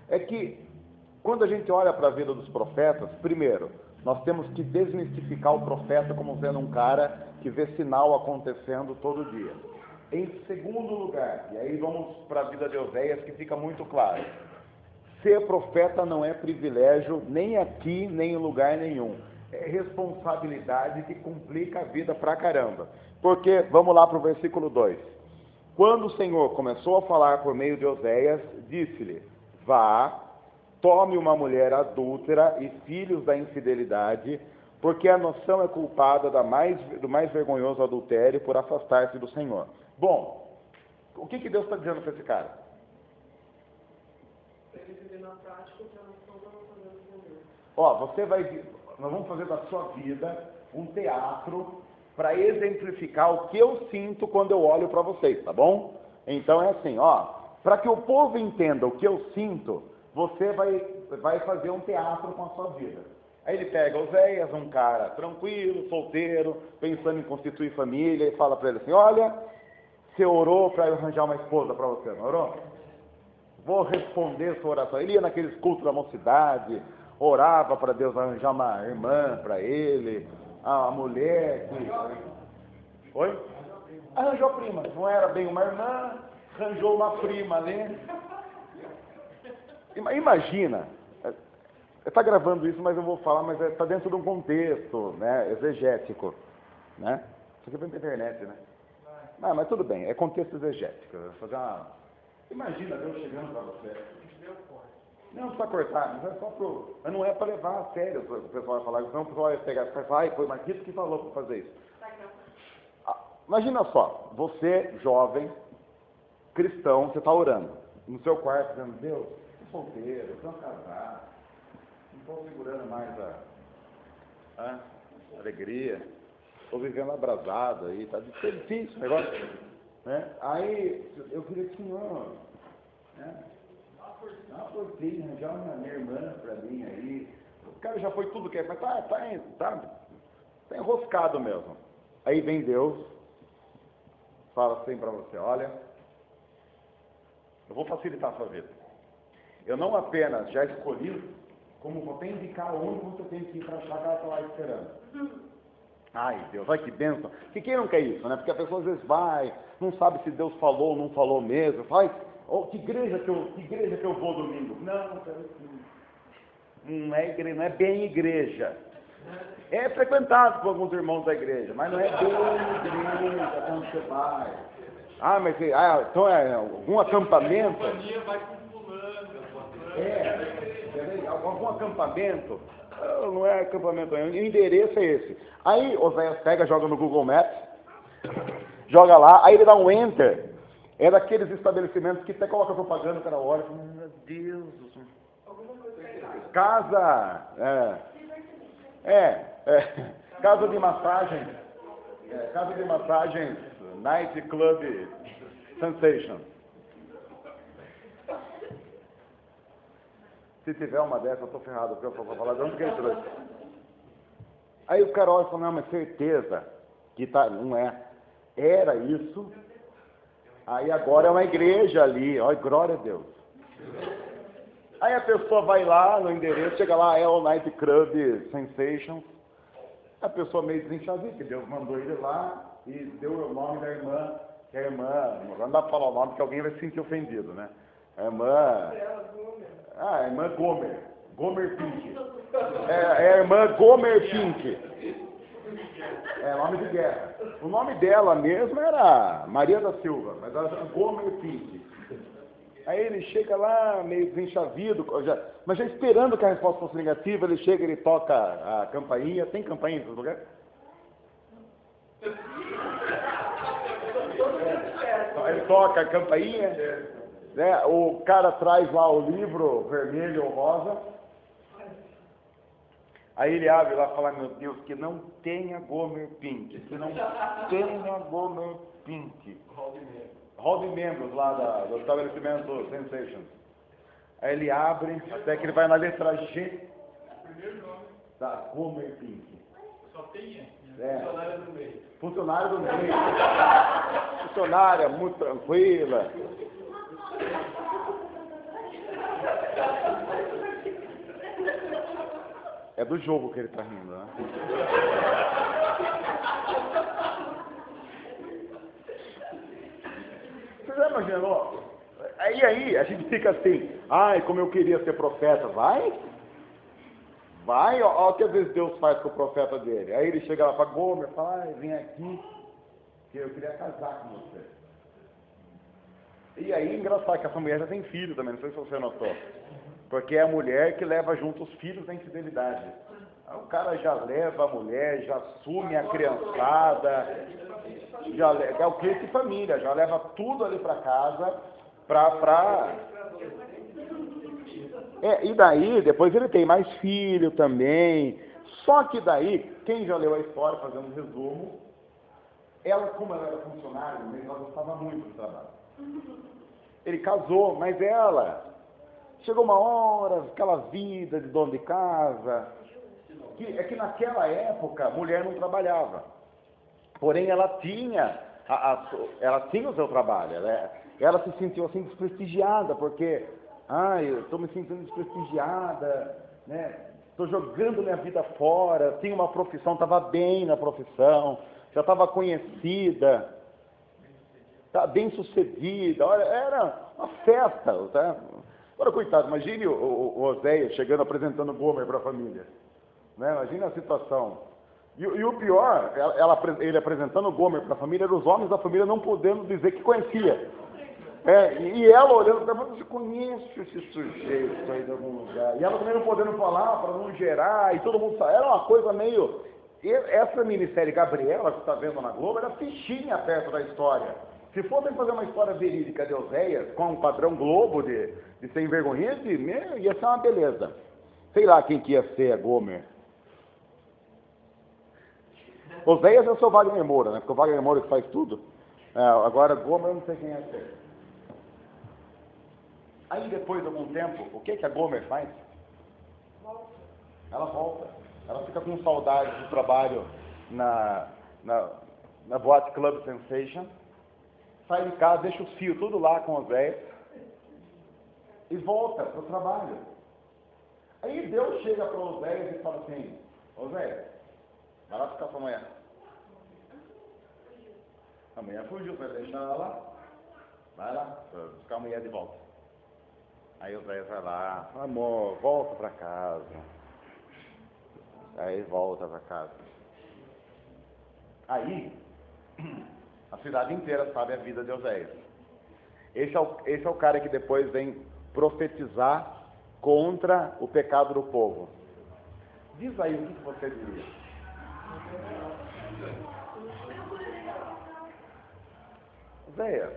É que, quando a gente olha para a vida dos profetas, primeiro, nós temos que desmistificar o profeta como sendo um cara que vê sinal acontecendo todo dia. Em segundo lugar, e aí vamos para a vida de Oséias, que fica muito claro. Ser profeta não é privilégio, nem aqui, nem em lugar nenhum. É responsabilidade que complica a vida pra caramba. Porque, vamos lá para o versículo 2. Quando o Senhor começou a falar por meio de Oséias, disse-lhe: vá, tome uma mulher adúltera e filhos da infidelidade, porque a nação é culpada do mais vergonhoso adultério por afastar-se do Senhor. Bom, o que Deus está dizendo para esse cara? Ele vive na prática o que a nação não está fazendo com Deus. Ó, nós vamos fazer da sua vida um teatro para exemplificar o que eu sinto quando eu olho para vocês, tá bom? Então é assim, ó, para que o povo entenda o que eu sinto, você vai fazer um teatro com a sua vida. Aí ele pega Oséias, um cara tranquilo, solteiro, pensando em constituir família, e fala para ele assim: olha, você orou para eu arranjar uma esposa para você, não orou? Vou responder sua oração. Ele ia naqueles cultos da mocidade, orava para Deus arranjar uma irmã para ele, a mulher que... Oi? Arranjou prima. Não era bem uma irmã, arranjou uma prima, né? Imagina, está gravando isso, mas eu vou falar, mas está dentro de um contexto, né, exegético, né? Isso aqui é para a internet, né? Não, mas tudo bem, é contexto exegético. Eu vou fazer uma... Imagina Deus chegando para você. Não precisa cortar, mas é só pro... Mas não é para levar a sério o pessoal vai falar, senão o pessoal vai pegar e falar: ai, foi o Marquito que falou para fazer isso. Imagina só, você, jovem, cristão, você está orando no seu quarto, dizendo: Deus, estou solteiro, estou casado, não estou segurando mais a alegria, estou vivendo abrasado aí, está difícil o negócio, né? Aí eu queria que o Senhor, né, dá uma forcinha, arranjar uma minha irmã para mim aí. O cara já foi tudo que é, mas tá enroscado mesmo. Aí vem Deus, fala assim para você: olha, eu vou facilitar a sua vida. Eu não apenas já escolhi, como vou até indicar onde você tem que ir para achar que ela está lá esperando. Ai, Deus, olha que bênção. Que quem não quer isso, né? Porque a pessoa às vezes vai, não sabe se Deus falou ou não falou mesmo. Fala: que igreja que eu vou domingo? Não é igreja, não é bem igreja. É frequentado por alguns irmãos da igreja, mas não é bem igreja quando você vai. Então é algum acampamento? Algum acampamento? Não é acampamento, o endereço é esse. Aí Oséias pega, joga no Google Maps, joga lá, aí ele dá um enter. É daqueles estabelecimentos que até coloca propaganda, o cara olha e fala: meu Deus, casa, casa de massagem, Night Club Sensation. Se tiver uma dessa, eu estou ferrado, porque eu vou falar de onde que ele trouxe. Aí o cara olha e fala: não, mas certeza que tá, não é. Era isso. Aí agora é uma igreja ali, olha, glória a Deus. Aí a pessoa vai lá no endereço, chega lá, é o Night Club Sensation. A pessoa meio desenchavida, que Deus mandou ele lá e deu o nome da irmã, que a irmã, não dá para falar o nome, porque alguém vai se sentir ofendido, né? A irmã Gomer Pink. É a irmã Gomer Pink. É nome de guerra. O nome dela mesmo era Maria da Silva, mas ela chama Gomer Pink. Aí ele chega lá, meio desenchavido, mas já esperando que a resposta fosse negativa, ele chega, ele toca a campainha. Tem campainha nesse lugar? Ele toca a campainha, né? O cara traz lá o livro vermelho ou rosa. Aí ele abre lá e fala: meu Deus, que não tenha Gomer Pink, que não tenha Gomer Pink. Hall de membros lá do estabelecimento Sensation. Aí ele abre, até que ele vai na letra G. Primeiro nome. Da Gomer Pink. Só tem funcionária do meio. Funcionária do meio. Funcionária muito tranquila. É do jogo que ele está rindo, né? Você já imaginou? Aí a gente fica assim: ai, como eu queria ser profeta. Vai, ó, o que às vezes Deus faz com o profeta dele. Aí ele chega lá para Gomer e fala: ai, vem aqui, que eu queria casar com você. E aí, engraçado que essa mulher já tem filho também, não sei se você notou. Porque é a mulher que leva junto os filhos da infidelidade. Aí o cara já leva a mulher, já assume a criançada, é o cliente de família, já leva tudo ali para casa, e daí, depois ele tem mais filho também. Só que daí, quem já leu a história, fazendo um resumo, ela, como ela era funcionária, ela gostava muito do trabalho. Ele casou, mas ela, chegou uma hora, aquela vida de dono de casa, é que naquela época a mulher não trabalhava. Porém, ela tinha o seu trabalho. Ela se sentiu assim desprestigiada, porque, eu estou me sentindo desprestigiada, né? Estou jogando minha vida fora, tinha uma profissão, estava bem na profissão, já estava conhecida, bem sucedida, olha, era uma festa, tá? Agora, coitado, imagine o Oséias chegando, apresentando Gomer para a família, né? Imagine a situação. E o pior, ele apresentando Gomer para a família, eram os homens da família não podendo dizer que conhecia. E ela olhando para ela, você conhece esse sujeito aí de algum lugar? E ela também não podendo falar para não gerar, e todo mundo sabe. Era uma coisa meio... Essa minissérie Gabriela, que você está vendo na Globo, era fichinha perto da história. Se fossem fazer uma história verídica de Oséias, com um padrão Globo de sem vergonha, ia ser uma beleza. Sei lá quem que ia ser a Gomer. Oséias é o seu Wagner Moura, né? Porque o Wagner Moura que faz tudo. Agora, Gomer eu não sei quem ia ser. Aí, depois de algum tempo, o que a Gomer faz? Ela volta. Ela fica com saudade do trabalho na Boate Club Sensation. Sai de casa, deixa os fios tudo lá com Oséias. E volta para o trabalho. Aí Deus chega para Oséias e fala assim: Oséias, vai lá ficar com a mulher. A mulher fugiu, vai deixar ela lá. Vai lá, buscar a mulher de volta. Aí Oséias vai lá, amor, volta para casa. Aí volta para casa. Aí, a cidade inteira sabe a vida de Oséias. Esse é o cara que depois vem profetizar contra o pecado do povo. Diz aí o que você diria. Oséias,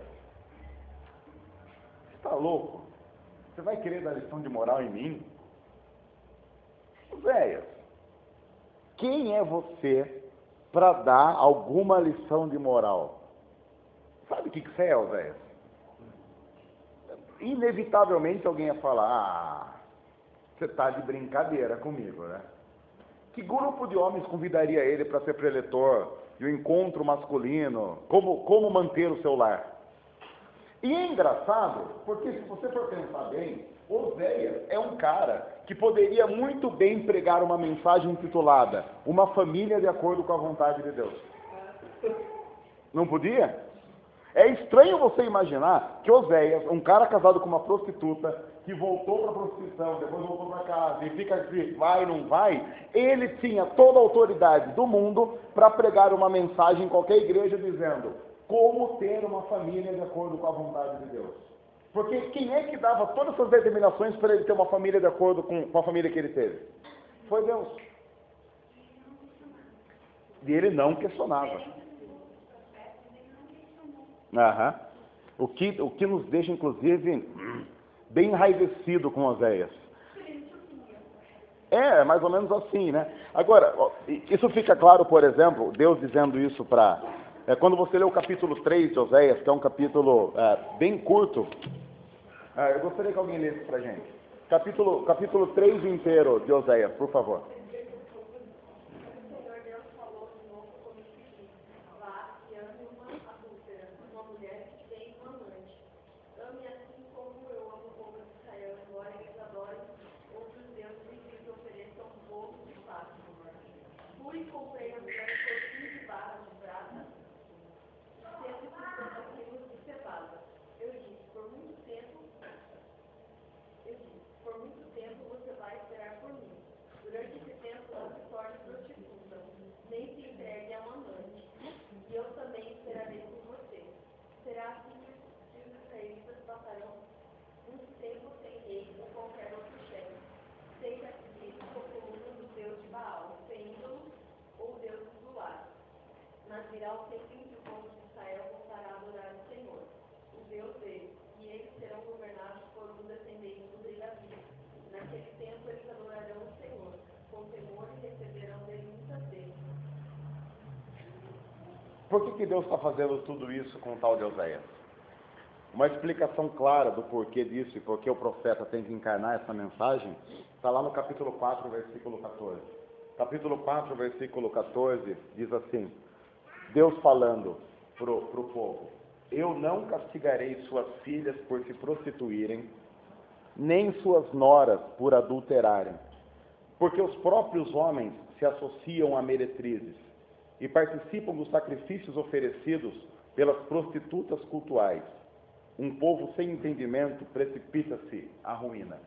você está louco? Você vai querer dar lição de moral em mim? Oséias, quem é você para dar alguma lição de moral? Sabe o que você é, Oséias? Inevitavelmente alguém ia falar: você está de brincadeira comigo, né? Que grupo de homens convidaria ele para ser preletor de um encontro masculino? Como manter o seu lar? E é engraçado, porque se você for pensar bem, Oséias é um cara que poderia muito bem pregar uma mensagem intitulada Uma Família de Acordo com a Vontade de Deus. Não podia? É estranho você imaginar que Oséias, um cara casado com uma prostituta, que voltou para a prostituição, depois voltou para casa, e fica assim, vai, não vai, ele tinha toda a autoridade do mundo para pregar uma mensagem em qualquer igreja dizendo como ter uma família de acordo com a vontade de Deus. Porque quem é que dava todas essas determinações para ele ter uma família de acordo com a família que ele teve? Foi Deus. E ele não questionava. O que nos deixa, inclusive, bem enraivecido com Oséias. É mais ou menos assim, né? Agora, isso fica claro, por exemplo, Deus dizendo isso para... quando você lê o capítulo 3 de Oséias, que é um capítulo bem curto, eu gostaria que alguém lesse para a gente. Capítulo 3 inteiro de Oséias, por favor. Por muito tempo você vai esperar por mim. Durante esse passarão um tempo sem rei ou qualquer outro chefe, seja isso por coluna do deus de Baal, Pêndulo ou deus do lar. Mas virá o tempo em que o povo de Israel voltará a adorar o Senhor, o Deus deles, e eles serão governados por um descendente do rei Davi. Naquele tempo eles adorarão o Senhor, com temor e receberão dele muitas vezes. Por que Deus está fazendo tudo isso com o tal de Oséias? Uma explicação clara do porquê disso e porque o profeta tem que encarnar essa mensagem está lá no capítulo 4, versículo 14. Capítulo 4, versículo 14 diz assim: Deus falando para o povo: eu não castigarei suas filhas por se prostituírem, nem suas noras por adulterarem, porque os próprios homens se associam a meretrizes e participam dos sacrifícios oferecidos pelas prostitutas cultuais. Um povo sem entendimento precipita-se à ruína.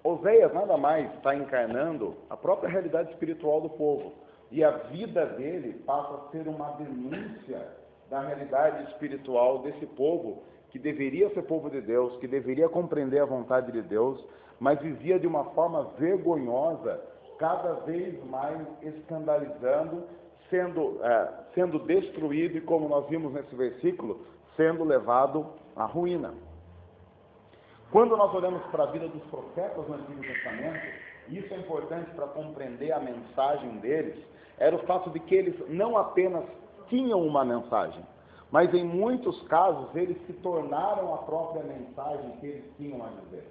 Oséias nada mais está encarnando a própria realidade espiritual do povo. E a vida dele passa a ser uma denúncia da realidade espiritual desse povo, que deveria ser povo de Deus, que deveria compreender a vontade de Deus, mas vivia de uma forma vergonhosa, cada vez mais escandalizando, sendo destruído e, como nós vimos nesse versículo, sendo levado à ruína. Quando nós olhamos para a vida dos profetas no Antigo Testamento, e isso é importante para compreender a mensagem deles, era o fato de que eles não apenas tinham uma mensagem, mas em muitos casos eles se tornaram a própria mensagem que eles tinham a dizer.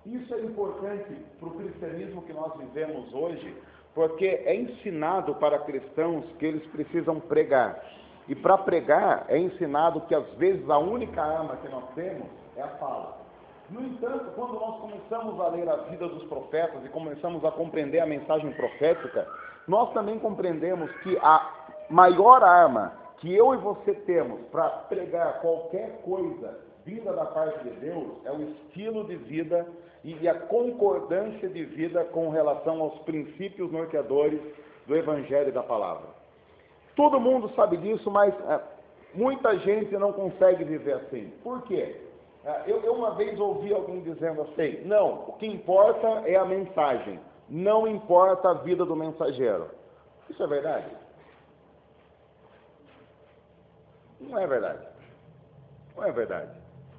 Isso é importante para o cristianismo que nós vivemos hoje, porque é ensinado para cristãos que eles precisam pregar. E para pregar é ensinado que às vezes a única arma que nós temos é a fala. No entanto, quando nós começamos a ler a vida dos profetas e começamos a compreender a mensagem profética, nós também compreendemos que a maior arma que eu e você temos para pregar qualquer coisa vinda da parte de Deus é o estilo de vida e a concordância de vida com relação aos princípios norteadores do Evangelho e da Palavra. Todo mundo sabe disso, mas muita gente não consegue viver assim. Por quê? Eu uma vez ouvi alguém dizendo assim: não, o que importa é a mensagem, não importa a vida do mensageiro. Isso é verdade? Não é verdade. Não é verdade.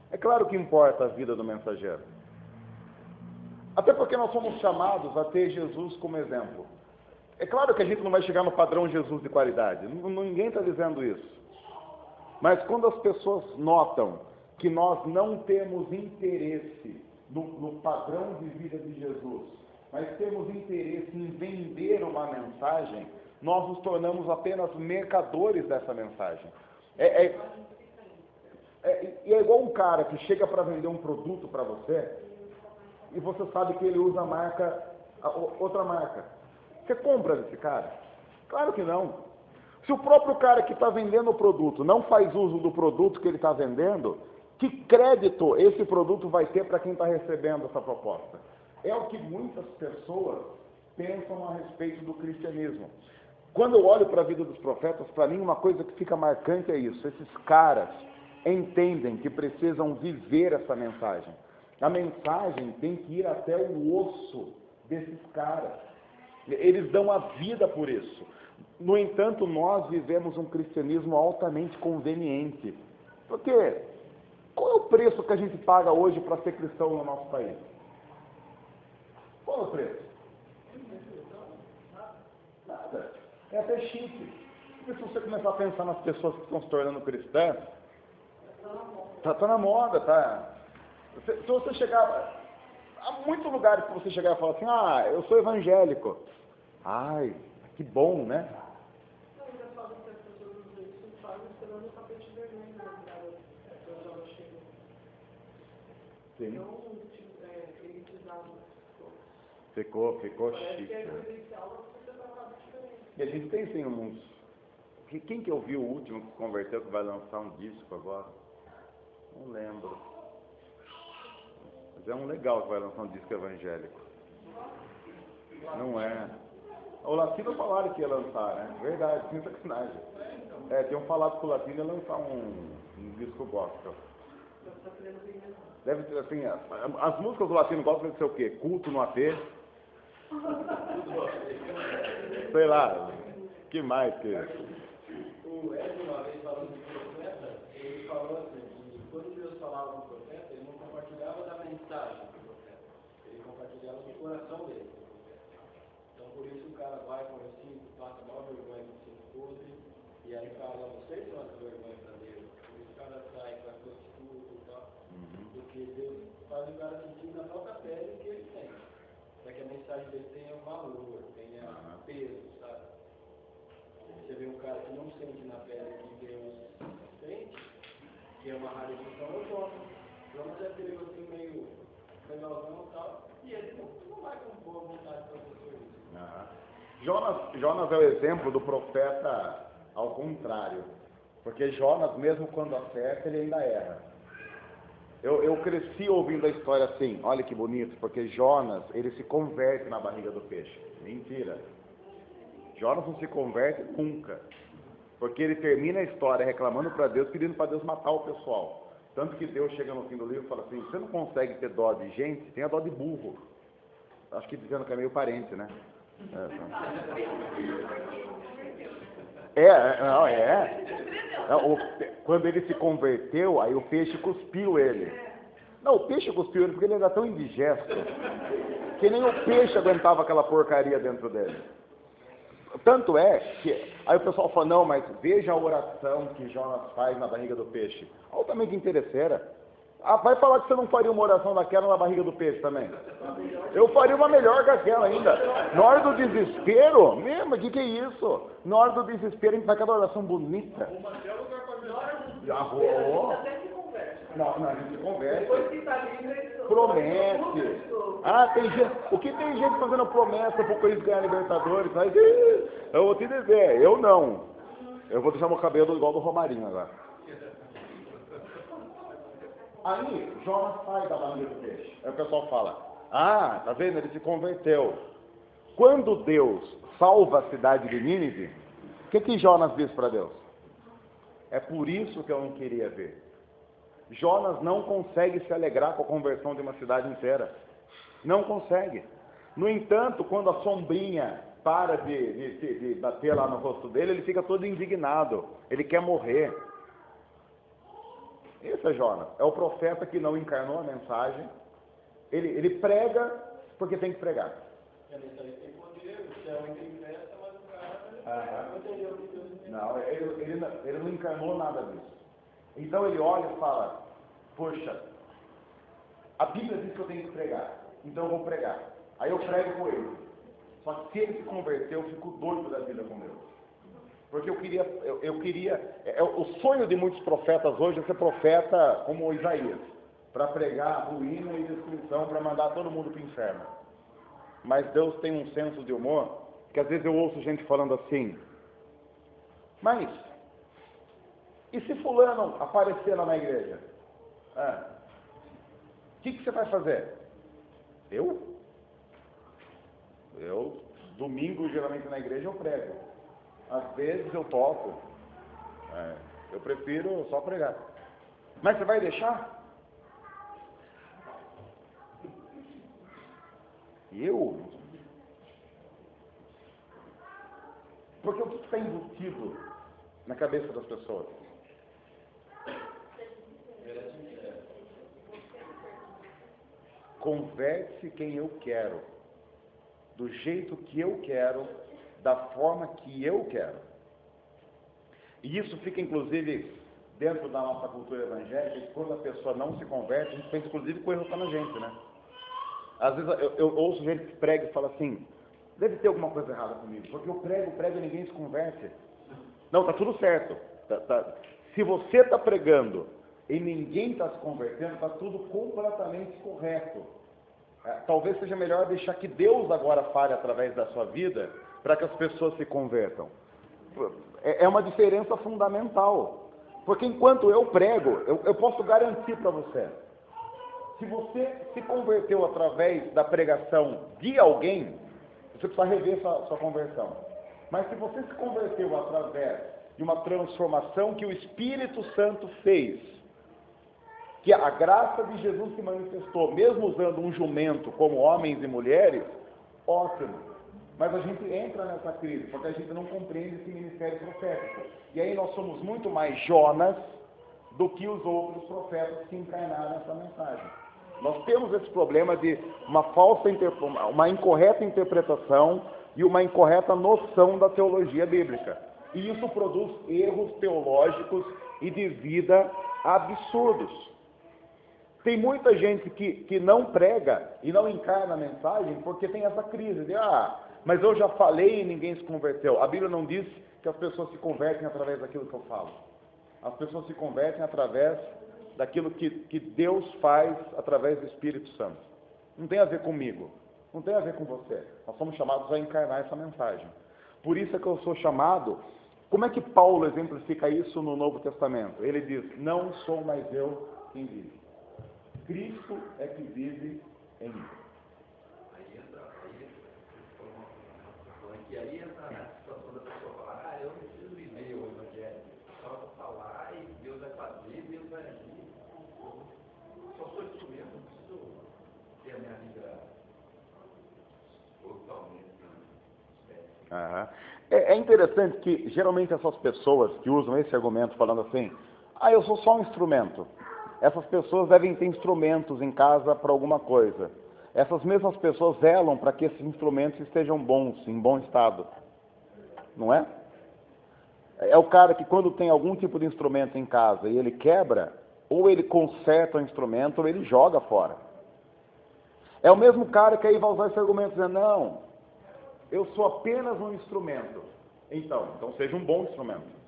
É claro que importa a vida do mensageiro. Até porque nós somos chamados a ter Jesus como exemplo. É claro que a gente não vai chegar no padrão Jesus de qualidade, ninguém está dizendo isso. Mas quando as pessoas notam que nós não temos interesse no padrão de vida de Jesus, mas temos interesse em vender uma mensagem, nós nos tornamos apenas mercadores dessa mensagem. É igual um cara que chega para vender um produto para você, e você sabe que ele usa a marca, outra marca. Você compra desse cara? Claro que não. Se o próprio cara que está vendendo o produto não faz uso do produto que ele está vendendo, que crédito esse produto vai ter para quem está recebendo essa proposta? É o que muitas pessoas pensam a respeito do cristianismo. Quando eu olho para a vida dos profetas, para mim uma coisa que fica marcante é isso: esses caras entendem que precisam viver essa mensagem. A mensagem tem que ir até o osso desses caras. Eles dão a vida por isso. No entanto, nós vivemos um cristianismo altamente conveniente. Porque qual é o preço que a gente paga hoje para ser cristão no nosso país? Qual é o preço? Nada. É até chique. Porque se você começar a pensar nas pessoas que estão se tornando cristãs, está na moda, tá? Se você chegar... Há muitos lugares que você chegar e falar assim: eu sou evangélico. Ai, que bom, né? Não, ainda falo que as pessoas às vezes se fazem esperando o tapete vermelho na virada quando ela chega. Sim. Não elitizado. Ficou Parece chique. que é credencial, você está tratado diferente. E a gente tem sim uns... Quem que eu vi o último que converteu que vai lançar um disco agora? Não lembro. Mas é um legal que vai lançar um disco evangélico. Não é. O Latino falaram que ia lançar, né? Verdade, sem sacanagem. Tinham falado que o Latino ia lançar um disco gospel. Está querendo ver. Deve ter, assim, as músicas do latino gostam de ser o quê? Culto no AP? Sei lá, que mais que... O Edson, uma vez falando de profeta, ele falou assim, que quando Deus falava com o profeta, ele não compartilhava da mensagem do profeta, ele compartilhava do coração dele. Então por isso o cara vai com o cinto, passa mal vergonha com o cinto podre, e aí fala, vocês são as vergonhas para Deus. Por isso o cara sai para prostituta e tal, porque Deus faz o cara sentir na própria pele o que ele tem, para que a mensagem dele tenha valor, tenha peso, sabe? Você vê um cara que não sente na pele que Deus sente, que é uma radiação, é o Jonas. Jonas é aquele assim meio legalzão e tal, e ele não vai com boa vontade para fazer isso. Jonas é o exemplo do profeta ao contrário. Porque Jonas, mesmo quando acerta, ele ainda erra. Eu cresci ouvindo a história assim, olha que bonito, porque Jonas, ele se converte na barriga do peixe. Mentira. Jonas não se converte nunca. Porque ele termina a história reclamando para Deus, pedindo para Deus matar o pessoal. Tanto que Deus chega no fim do livro e fala assim, você não consegue ter dó de gente, tenha dó de burro. Acho que dizendo que é meio parente, né? Quando ele se converteu, aí o peixe cuspiu ele. Não, o peixe cuspiu ele porque ele era tão indigesto que nem o peixe aguentava aquela porcaria dentro dele. Tanto é que aí o pessoal fala, não, mas veja a oração que Jonas faz na barriga do peixe. Olha também que interesseira. Vai falar que você não faria uma oração daquela na barriga do peixe também. Eu faria uma melhor que aquela ainda. Na hora do desespero, mesmo, o que é isso? Na hora do desespero, a gente faz aquela oração bonita. Não, a gente conversa. Promete. Tem gente. O que tem gente fazendo promessa para o Corinthians ganhar Libertadores? Mas, eu vou te dizer, eu não. Eu vou deixar meu cabelo igual do Romarinho agora. Aí, Jonas sai da barriga do peixe. Aí o pessoal fala, tá vendo? Ele se converteu. Quando Deus salva a cidade de Nínive, o que Jonas diz para Deus? É por isso que eu não queria ver. Jonas não consegue se alegrar com a conversão de uma cidade inteira. Não consegue. No entanto, quando a sombrinha para de bater lá no rosto dele, ele fica todo indignado. Ele quer morrer. Esse é Jonas. É o profeta que não encarnou a mensagem. Ele prega porque tem que pregar. Não, ele não encarnou nada disso. Então ele olha e fala, poxa, a Bíblia diz que eu tenho que pregar, então eu vou pregar. Aí eu prego com ele. Só que se ele se converter, eu fico doido da vida com Deus. Porque eu queria, o sonho de muitos profetas hoje é ser profeta como Isaías, para pregar ruína e destruição, para mandar todo mundo para o inferno. Mas Deus tem um senso de humor, que às vezes eu ouço gente falando assim, mas, e se fulano aparecer lá na igreja? O que você vai fazer? Eu, domingo, geralmente na igreja, eu prego. Às vezes eu toco. Eu prefiro só pregar. Mas você vai deixar? Eu? Porque o que está embutido na cabeça das pessoas? Converte-se quem eu quero, do jeito que eu quero, da forma que eu quero. E isso fica, inclusive, dentro da nossa cultura evangélica, que quando a pessoa não se converte, a gente pensa, inclusive, que o erro está na gente, né? Às vezes eu ouço gente que prega e fala assim, deve ter alguma coisa errada comigo, porque eu prego e ninguém se converte. Não, está tudo certo. Se você está pregando e ninguém está se convertendo, está tudo completamente correto. Talvez seja melhor deixar que Deus agora fale através da sua vida, para que as pessoas se convertam. É uma diferença fundamental. Porque enquanto eu prego, eu posso garantir para você, se você se converteu através da pregação de alguém, você precisa rever sua conversão. Mas se você se converteu através de uma transformação que o Espírito Santo fez, que a graça de Jesus se manifestou, mesmo usando um jumento como homens e mulheres, ótimo. Mas a gente entra nessa crise, porque a gente não compreende esse ministério profético. E aí nós somos muito mais Jonas do que os outros profetas que encarnaram essa mensagem. Nós temos esse problema de uma incorreta interpretação e uma incorreta noção da teologia bíblica. E isso produz erros teológicos e de vida absurdos. Tem muita gente que não prega e não encarna a mensagem porque tem essa crise de, mas eu já falei e ninguém se converteu. A Bíblia não diz que as pessoas se convertem através daquilo que eu falo. As pessoas se convertem através daquilo que Deus faz através do Espírito Santo. Não tem a ver comigo, não tem a ver com você. Nós somos chamados a encarnar essa mensagem. Por isso é que eu sou chamado. Como é que Paulo exemplifica isso no Novo Testamento? Ele diz, não sou mais eu quem vive. Cristo é que vive em mim. Aí entra na situação da pessoa falar, eu não preciso viver o Evangelho. Só vou falar e Deus vai fazer, Deus vai agir. Só sou instrumento, não preciso ter a minha vida totalmente. É interessante que geralmente essas pessoas que usam esse argumento falando assim, eu sou só um instrumento. Essas pessoas devem ter instrumentos em casa para alguma coisa. Essas mesmas pessoas zelam para que esses instrumentos estejam bons, em bom estado. Não é? É o cara que quando tem algum tipo de instrumento em casa e ele quebra, ou ele conserta o instrumento ou ele joga fora. É o mesmo cara que aí vai usar esse argumento dizendo, não, eu sou apenas um instrumento. Então seja um bom instrumento.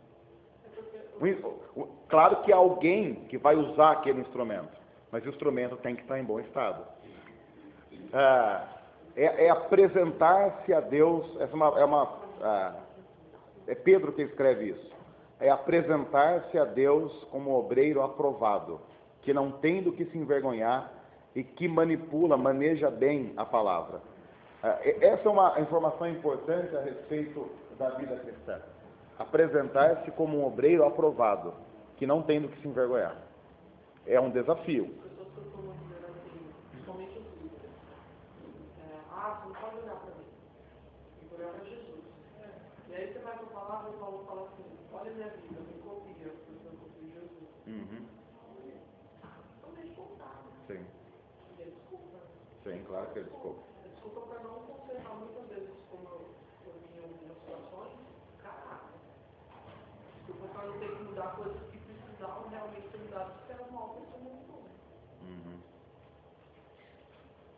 Claro que há alguém que vai usar aquele instrumento, mas o instrumento tem que estar em bom estado. É apresentar-se a Deus, é Pedro que escreve isso, é apresentar-se a Deus como obreiro aprovado, que não tem do que se envergonhar e que maneja bem a palavra. Essa é uma informação importante a respeito da vida cristã. Apresentar-se como um obreiro aprovado, que não tem do que se envergonhar. É um desafio. Pessoas costumam dizer assim, principalmente os líderes, você não pode olhar para mim, tem que olhar para Jesus. E aí você vai para a palavra e Paulo fala assim, olha minha vida, me copia, porque eu copio Jesus. Então deixa eu contar. Sim. E é desculpa. Sim, claro que é desculpa. É desculpa para não consertar muitas vezes, como eu vi em algumas situações, desculpa para não ter que mudar coisas que precisavam realmente ser mudadas, porque era uma pessoa muito boa.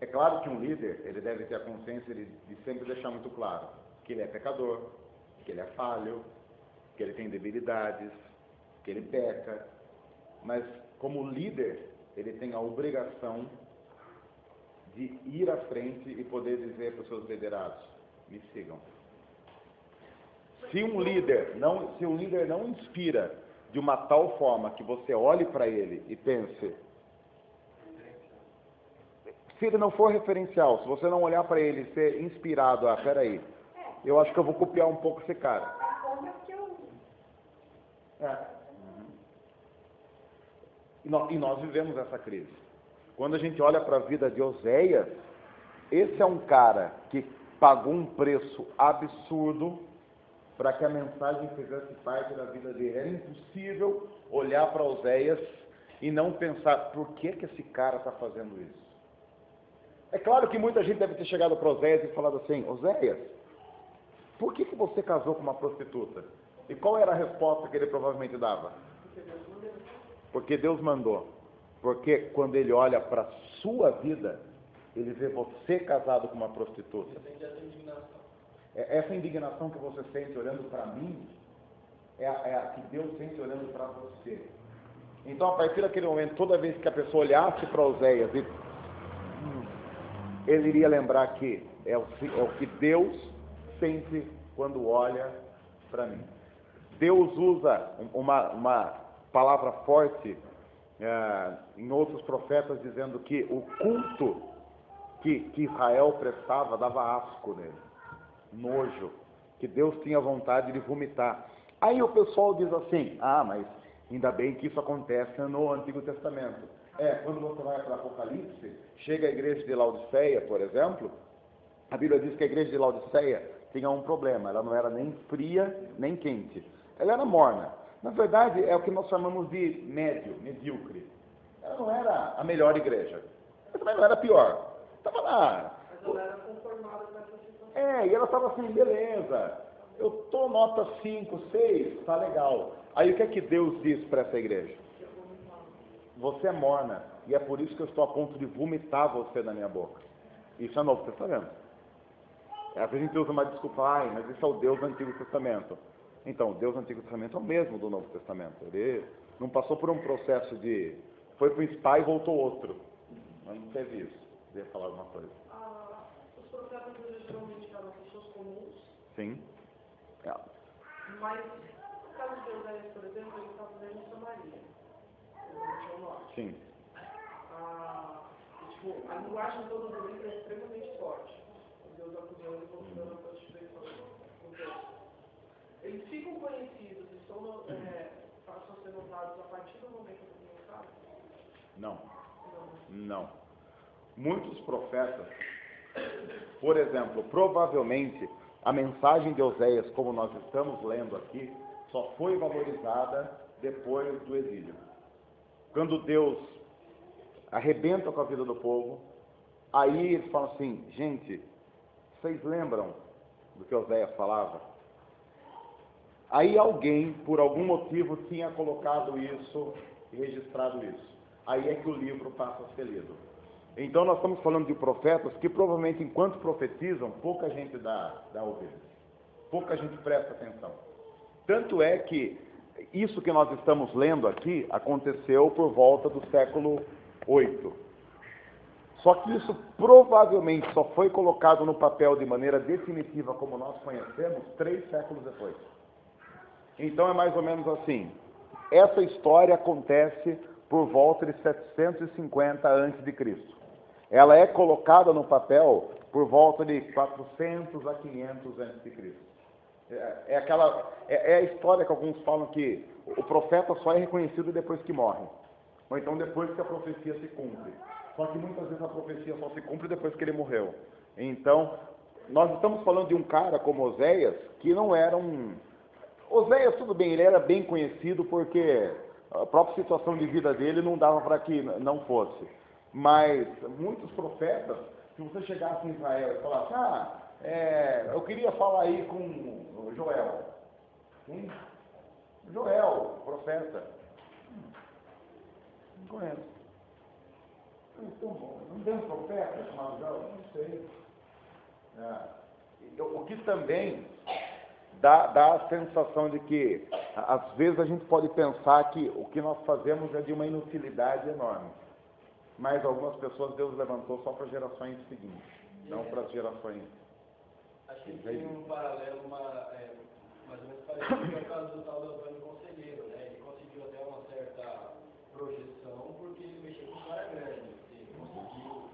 É claro que um líder, ele deve ter a consciência de sempre deixar muito claro que ele é pecador, que ele é falho, que ele tem debilidades, que ele peca, mas como líder, ele tem a obrigação de ir à frente e poder dizer para os seus liderados, me sigam. Se um líder não inspira de uma tal forma que você olhe para ele e pense, se ele não for referencial, se você não olhar para ele e ser inspirado, peraí, eu acho que eu vou copiar um pouco esse cara. E nós vivemos essa crise. Quando a gente olha para a vida de Oséias, esse é um cara que pagou um preço absurdo para que a mensagem fizesse parte da vida dele. Era impossível olhar para Oséias e não pensar, por que esse cara está fazendo isso? É claro que muita gente deve ter chegado para Oséias e falado assim, Oséias, por que você casou com uma prostituta? E qual era a resposta que ele provavelmente dava? Porque Deus mandou. Porque quando ele olha para a sua vida, ele vê você casado com uma prostituta. Essa indignação que você sente olhando para mim, é a que Deus sente olhando para você. Então, a partir daquele momento, toda vez que a pessoa olhasse para Oséias, ele iria lembrar que é o que Deus sente quando olha para mim. Deus usa uma palavra forte em outros profetas, dizendo que o culto que Israel prestava dava asco nele, nojo, que Deus tinha vontade de vomitar. Aí o pessoal diz assim, mas Ainda bem que isso acontece no Antigo Testamento. Quando você vai para Apocalipse, chega a igreja de Laodiceia, por exemplo, a Bíblia diz que a igreja de Laodiceia tinha um problema, ela não era nem fria, nem quente. Ela era morna. Na verdade, é o que nós chamamos de medíocre. Ela não era a melhor igreja, mas também não era a pior. Estava lá. Mas ela era conformada com essa situação. E ela estava assim, beleza, eu tô nota 5, 6, tá legal. Aí o que é que Deus diz para essa igreja? Você é morna, e é por isso que eu estou a ponto de vomitar você na minha boca. Isso é Novo Testamento. A gente usa uma desculpa, mas isso é o Deus do Antigo Testamento. Então, o Deus do Antigo Testamento é o mesmo do Novo Testamento. Ele não passou por um processo de... Foi para um spa e voltou outro. Mas não teve isso. Queria falar alguma coisa. Os profetas geralmente eram pessoas comuns. Sim. Mas, no caso de Oséias, por exemplo, ele estava vivendo em Samaria, no região norte. Sim. A linguagem toda do livro é extremamente forte. Deus acusando e mostrando a prostituição do Deus. Eles ficam conhecidos e passam a ser notados a partir do momento do mensagem? Não. Muitos profetas, por exemplo, provavelmente a mensagem de Oséias, como nós estamos lendo aqui, só foi valorizada depois do exílio. Quando Deus arrebenta com a vida do povo, aí eles falam assim, gente, vocês lembram do que Oséias falava? Aí alguém, por algum motivo, tinha colocado isso e registrado isso. Aí é que o livro passa a ser lido. Então nós estamos falando de profetas que provavelmente enquanto profetizam, pouca gente dá ouvido. Pouca gente presta atenção. Tanto é que isso que nós estamos lendo aqui aconteceu por volta do século VIII. Só que isso provavelmente só foi colocado no papel de maneira definitiva como nós conhecemos 3 séculos depois. Então é mais ou menos assim. Essa história acontece por volta de 750 a.C. Ela é colocada no papel por volta de 400 a 500 a.C. É a história que alguns falam que o profeta só é reconhecido depois que morre. Ou então depois que a profecia se cumpre. Só que muitas vezes a profecia só se cumpre depois que ele morreu. Então, nós estamos falando de um cara como Oséias, que não era um... Oséias, tudo bem, ele era bem conhecido porque a própria situação de vida dele não dava para que não fosse. Mas muitos profetas, se você chegasse em Israel e falasse, eu queria falar aí com Joel. Sim? Joel, profeta. Não conheço. Não tem um profeta chamado Joel? Não sei. O que também dá a sensação de que, às vezes, a gente pode pensar que o que nós fazemos é de uma inutilidade enorme. Mas algumas pessoas Deus levantou só para gerações seguintes, não para as gerações. Acho que tem um paralelo mais ou menos parecido com o caso do tal do Antônio Conselheiro, né? Ele conseguiu até uma certa projeção porque ele mexeu com um cara grande, ele conseguiu.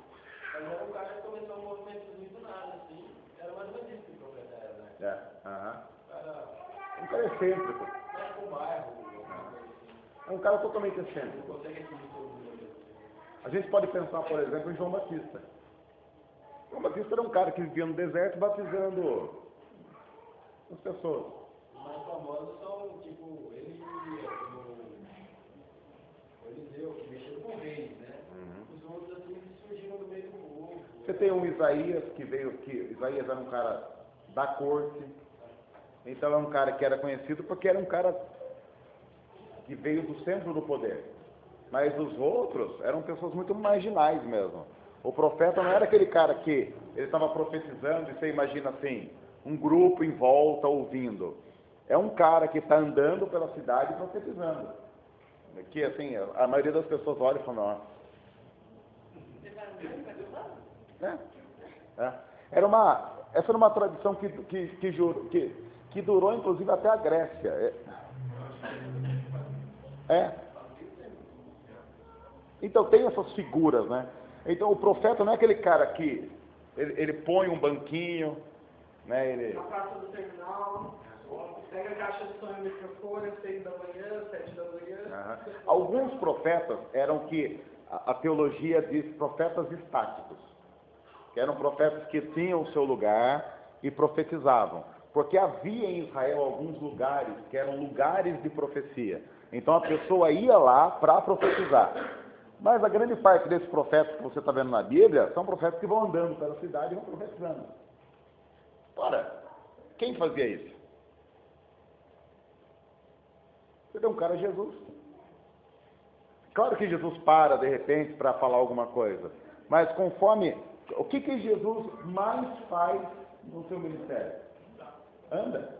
Mas era um cara que começou um movimento muito nada, assim. Era mais ou menos isso que o profeta era, né? Um cara excêntrico. Mais com o bairro, alguma coisa assim. Um cara totalmente excêntrico. Não consegue seguir todo mundo. A gente pode pensar, por exemplo, em João Batista. João Batista era um cara que vivia no deserto batizando as pessoas. Os mais famosos são, tipo, ele o Eliseu, que mexeu com reis, né? Os outros, assim, surgiram do meio do povo. Você tem um Isaías Isaías era um cara da corte. Então é um cara que era conhecido porque era um cara que veio do centro do poder. Mas os outros eram pessoas muito marginais mesmo. O profeta não era aquele cara que ele estava profetizando e você imagina assim, um grupo em volta ouvindo. É um cara que está andando pela cidade profetizando. Que assim, a maioria das pessoas olha e fala, essa era uma tradição que durou inclusive até a Grécia. Então tem essas figuras, né? Então o profeta não é aquele cara que ele põe um banquinho, né? Na praça do terminal. Pega a caixa de som e o microfone às 6 da manhã, 7 da manhã. Aham. Alguns profetas eram que a teologia diz profetas estáticos, que eram profetas que tinham o seu lugar e profetizavam, porque havia em Israel alguns lugares que eram lugares de profecia. Então a pessoa ia lá para profetizar. Mas a grande parte desses profetas que você está vendo na Bíblia são profetas que vão andando pela cidade e vão profetizando. Ora, quem fazia isso? Você deu um cara Jesus. Claro que Jesus para de repente para falar alguma coisa, mas conforme o que Jesus mais faz no seu ministério? Anda.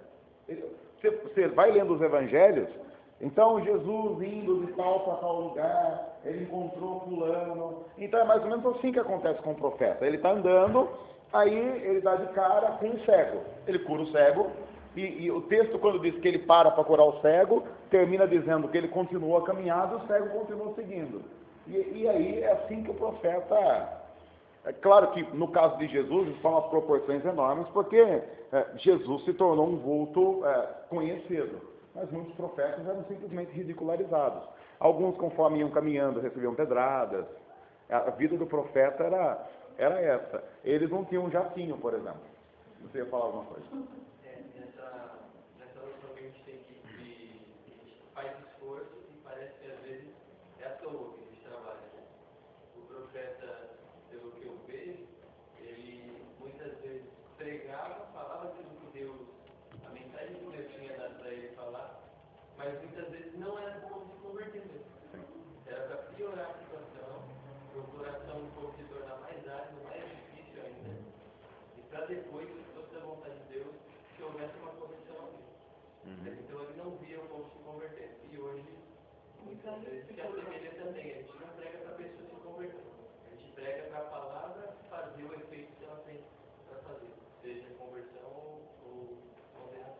Você vai lendo os evangelhos, então Jesus indo de tal para tal lugar, ele encontrou fulano. Então é mais ou menos assim que acontece com o profeta. Ele está andando, aí ele dá de cara com o cego. Ele cura o cego, e o texto, quando diz que ele para curar o cego, termina dizendo que ele continuou a caminhada e o cego continuou seguindo. E aí é assim que o profeta... É claro que no caso de Jesus, isso são as proporções enormes, porque Jesus se tornou um vulto conhecido. Mas muitos profetas eram simplesmente ridicularizados. Alguns, conforme iam caminhando, recebiam pedradas. A vida do profeta era essa. Eles não tinham um jatinho, por exemplo. Você ia falar alguma coisa? Nessa noção que a gente tem que a gente faz esforço e parece que às vezes é à toa que a gente trabalha. O profeta, pelo que eu vejo, ele muitas vezes pregava, falava aquilo que Deus, a mensagem que Deus tinha dado para ele falar, mas muitas vezes não era para o povo se converter mesmo. Era para piorar a situação, para o coração do povo se tornar mais árido, mais difícil ainda, e para depois, se fosse a vontade de Deus, que houvesse uma correção ali. Então ele não via o povo se converter. E hoje, muitas vezes, se assemelha também. A gente não prega para a pessoa se converter. A gente prega para a palavra fazer o efeito que ela tem para fazer, seja conversão ou condenação.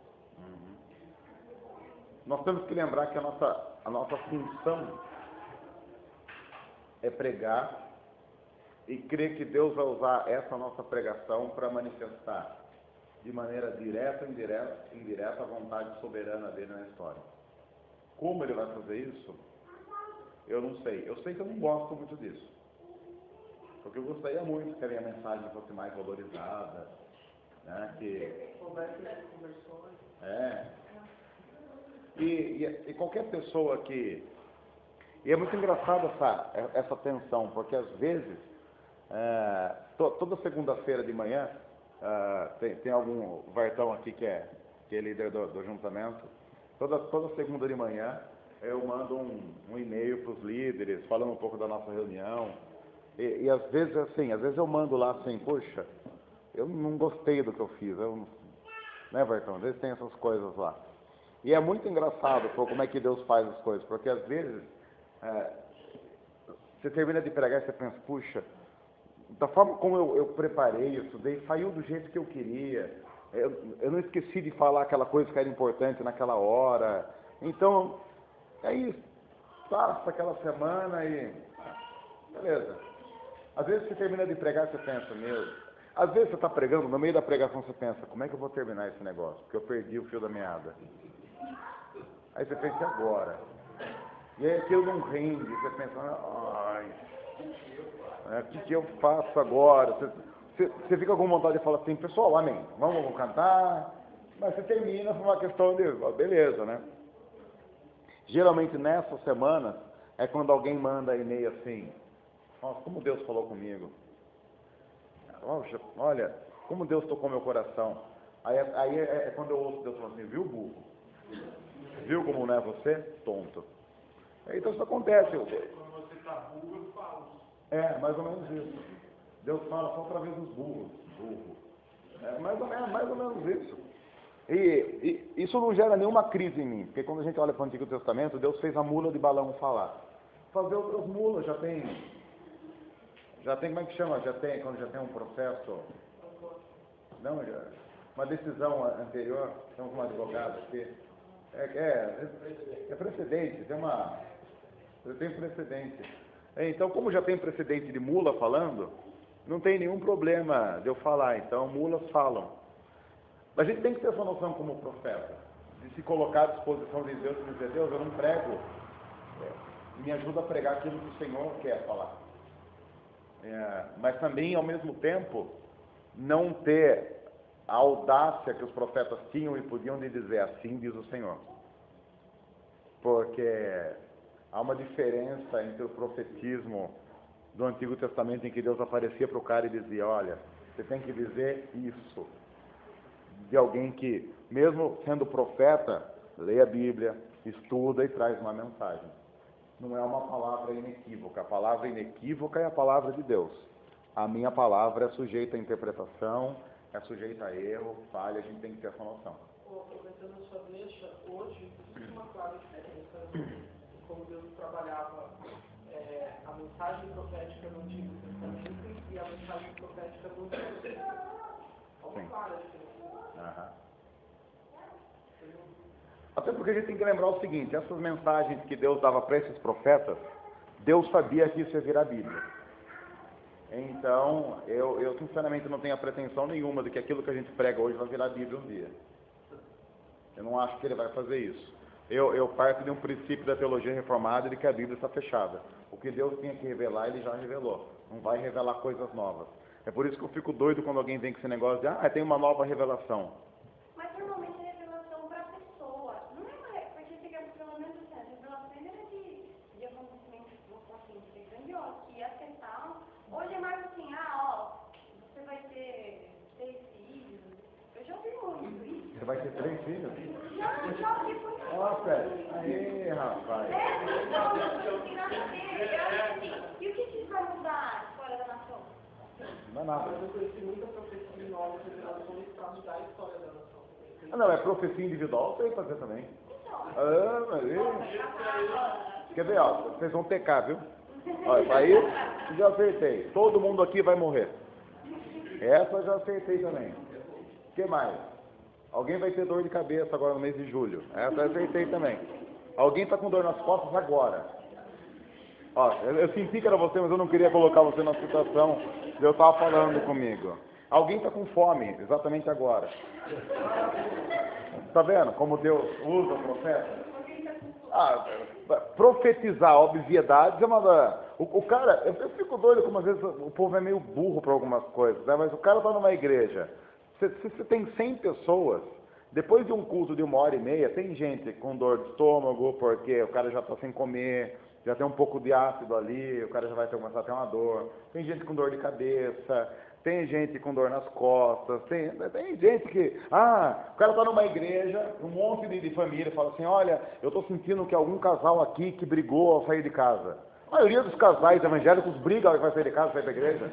Nós temos que lembrar que a nossa função é pregar e crer que Deus vai usar essa nossa pregação para manifestar de maneira direta ou indireta a vontade soberana dele na história. Como ele vai fazer isso? Eu não sei. Eu sei que eu não gosto muito disso. Porque eu gostaria muito que a minha mensagem fosse mais valorizada, né? Que Conversões. E qualquer pessoa que... E é muito engraçado essa tensão, porque às vezes, toda segunda-feira de manhã, tem algum Vartão aqui que é líder do ajuntamento, toda segunda de manhã eu mando um e-mail para os líderes, falando um pouco da nossa reunião, e às vezes eu mando lá assim, poxa, eu não gostei do que eu fiz, né, Vartão? Às vezes tem essas coisas lá. E é muito engraçado como é que Deus faz as coisas, porque às vezes você termina de pregar e você pensa, puxa, da forma como eu preparei, eu estudei, saiu do jeito que eu queria, eu não esqueci de falar aquela coisa que era importante naquela hora. Então, aí passa aquela semana e... beleza. Às vezes você termina de pregar e você pensa, às vezes você está pregando, no meio da pregação você pensa, como é que eu vou terminar esse negócio? Porque eu perdi o fio da meada. Aí você pensa, e agora? E aí aquilo não rende, você pensa, o que eu faço agora? Você fica com vontade de falar assim, pessoal, amém, vamos cantar, mas você termina por uma questão de, beleza, né? Geralmente nessas semanas é quando alguém manda e-mail assim, nossa, como Deus falou comigo, olha, como Deus tocou meu coração. Aí é quando eu ouço Deus falando assim, viu, burro? Viu como não é você? Tonto. Então isso acontece. Quando você está burro, eu falo. É, mais ou menos isso. Deus fala só através dos burros. Burro. É mais ou menos isso. E isso não gera nenhuma crise em mim, porque quando a gente olha para o Antigo Testamento, Deus fez a mula de Balaão falar. Fazer outras mulas, já tem, como é que chama? Quando já tem um processo, não, uma decisão anterior, temos um advogado aqui, é precedente, tem precedente. Então, como já tem precedente de mula falando, não tem nenhum problema de eu falar, então mulas falam. A gente tem que ter essa noção como profeta. de se colocar à disposição de Deus e dizer, Deus, eu não prego, me ajuda a pregar aquilo que o Senhor quer falar. Mas também, ao mesmo tempo, não ter a audácia que os profetas tinham e podiam lhe dizer, assim diz o Senhor. Porque há uma diferença entre o profetismo do Antigo Testamento, em que Deus aparecia para o cara e dizia, olha, você tem que dizer isso. De alguém que, mesmo sendo profeta, lê a Bíblia, estuda e traz uma mensagem. Não é uma palavra inequívoca. A palavra inequívoca é a palavra de Deus. A minha palavra é sujeita à interpretação, é sujeita a erro, falha, a gente tem que ter essa noção. Aproveitando a sua deixa, hoje existe uma clara diferença de como Deus trabalhava a mensagem profética no Antigo Testamento e a mensagem profética no Novo Testamento. É uma clara diferença. Até porque a gente tem que lembrar o seguinte, essas mensagens que Deus dava para esses profetas, Deus sabia que isso ia virar Bíblia. Então, eu sinceramente não tenho a pretensão nenhuma de que aquilo que a gente prega hoje vai virar Bíblia um dia. Eu não acho que ele vai fazer isso. Eu parto de um princípio da teologia reformada de que a Bíblia está fechada. O que Deus tinha que revelar, ele já revelou. Não vai revelar coisas novas. É por isso que eu fico doido quando alguém vem com esse negócio de, tem uma nova revelação. Mas normalmente é revelação para a pessoa. Não é uma, porque fica pelo menos assim, a revelação era de acontecimentos assim, grandiosos, que ia afetar. Hoje é mais assim, você vai ter 3 filhos. Eu já ouvi muito isso. Você vai ter 3 filhos? Já ouvi muito. Nossa, aí, rapaz. E o que vai mudar a história da nação? Não é nada. Mas eu conheci muita profecia em novas revelações para mudar a história da nação. Não, é profecia individual, tem que fazer também. Quer ver, vocês vão pecar, viu? Olha, aí já acertei. Todo mundo aqui vai morrer. Essa eu já acertei também. O que mais? Alguém vai ter dor de cabeça agora no mês de julho. Essa eu acertei também. Alguém está com dor nas costas agora. Eu senti que era você, mas eu não queria colocar você na situação de eu estar falando comigo. Alguém está com fome, exatamente agora. Está vendo como Deus usa o profeta? Profetizar obviedades é uma... O cara, eu fico doido como às vezes o povo é meio burro para algumas coisas, né? Mas o cara está numa igreja, se você tem 100 pessoas, depois de um culto de 1h30, tem gente com dor de estômago, porque o cara já está sem comer, já tem um pouco de ácido ali, o cara já vai começar a ter uma dor, tem gente com dor de cabeça, tem gente com dor nas costas, tem gente que, o cara está numa igreja, um monte de família, fala assim, olha, eu estou sentindo que algum casal aqui que brigou ao sair de casa. A maioria dos casais evangélicos brigam ao sair de casa, sai para a igreja.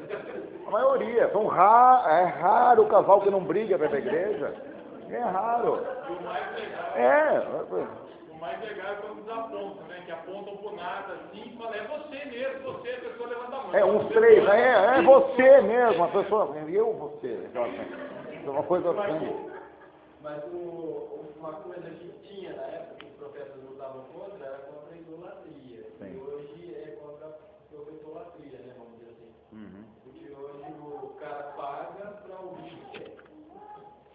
A maioria, é raro o casal que não briga para a igreja. É raro. O mais legal é quando desapontam, né? Que apontam por nada assim e falam, é você mesmo, a pessoa levanta a mão. Uns 3, é você mesmo, a pessoa, você. É uma coisa assim. Mas uma coisa que tinha na época que os profetas lutavam contra era contra a idolatria. Sim. E hoje é contra a profetolatria, né? Vamos dizer assim. Uhum. Porque hoje o cara paga para ouvir o que quer.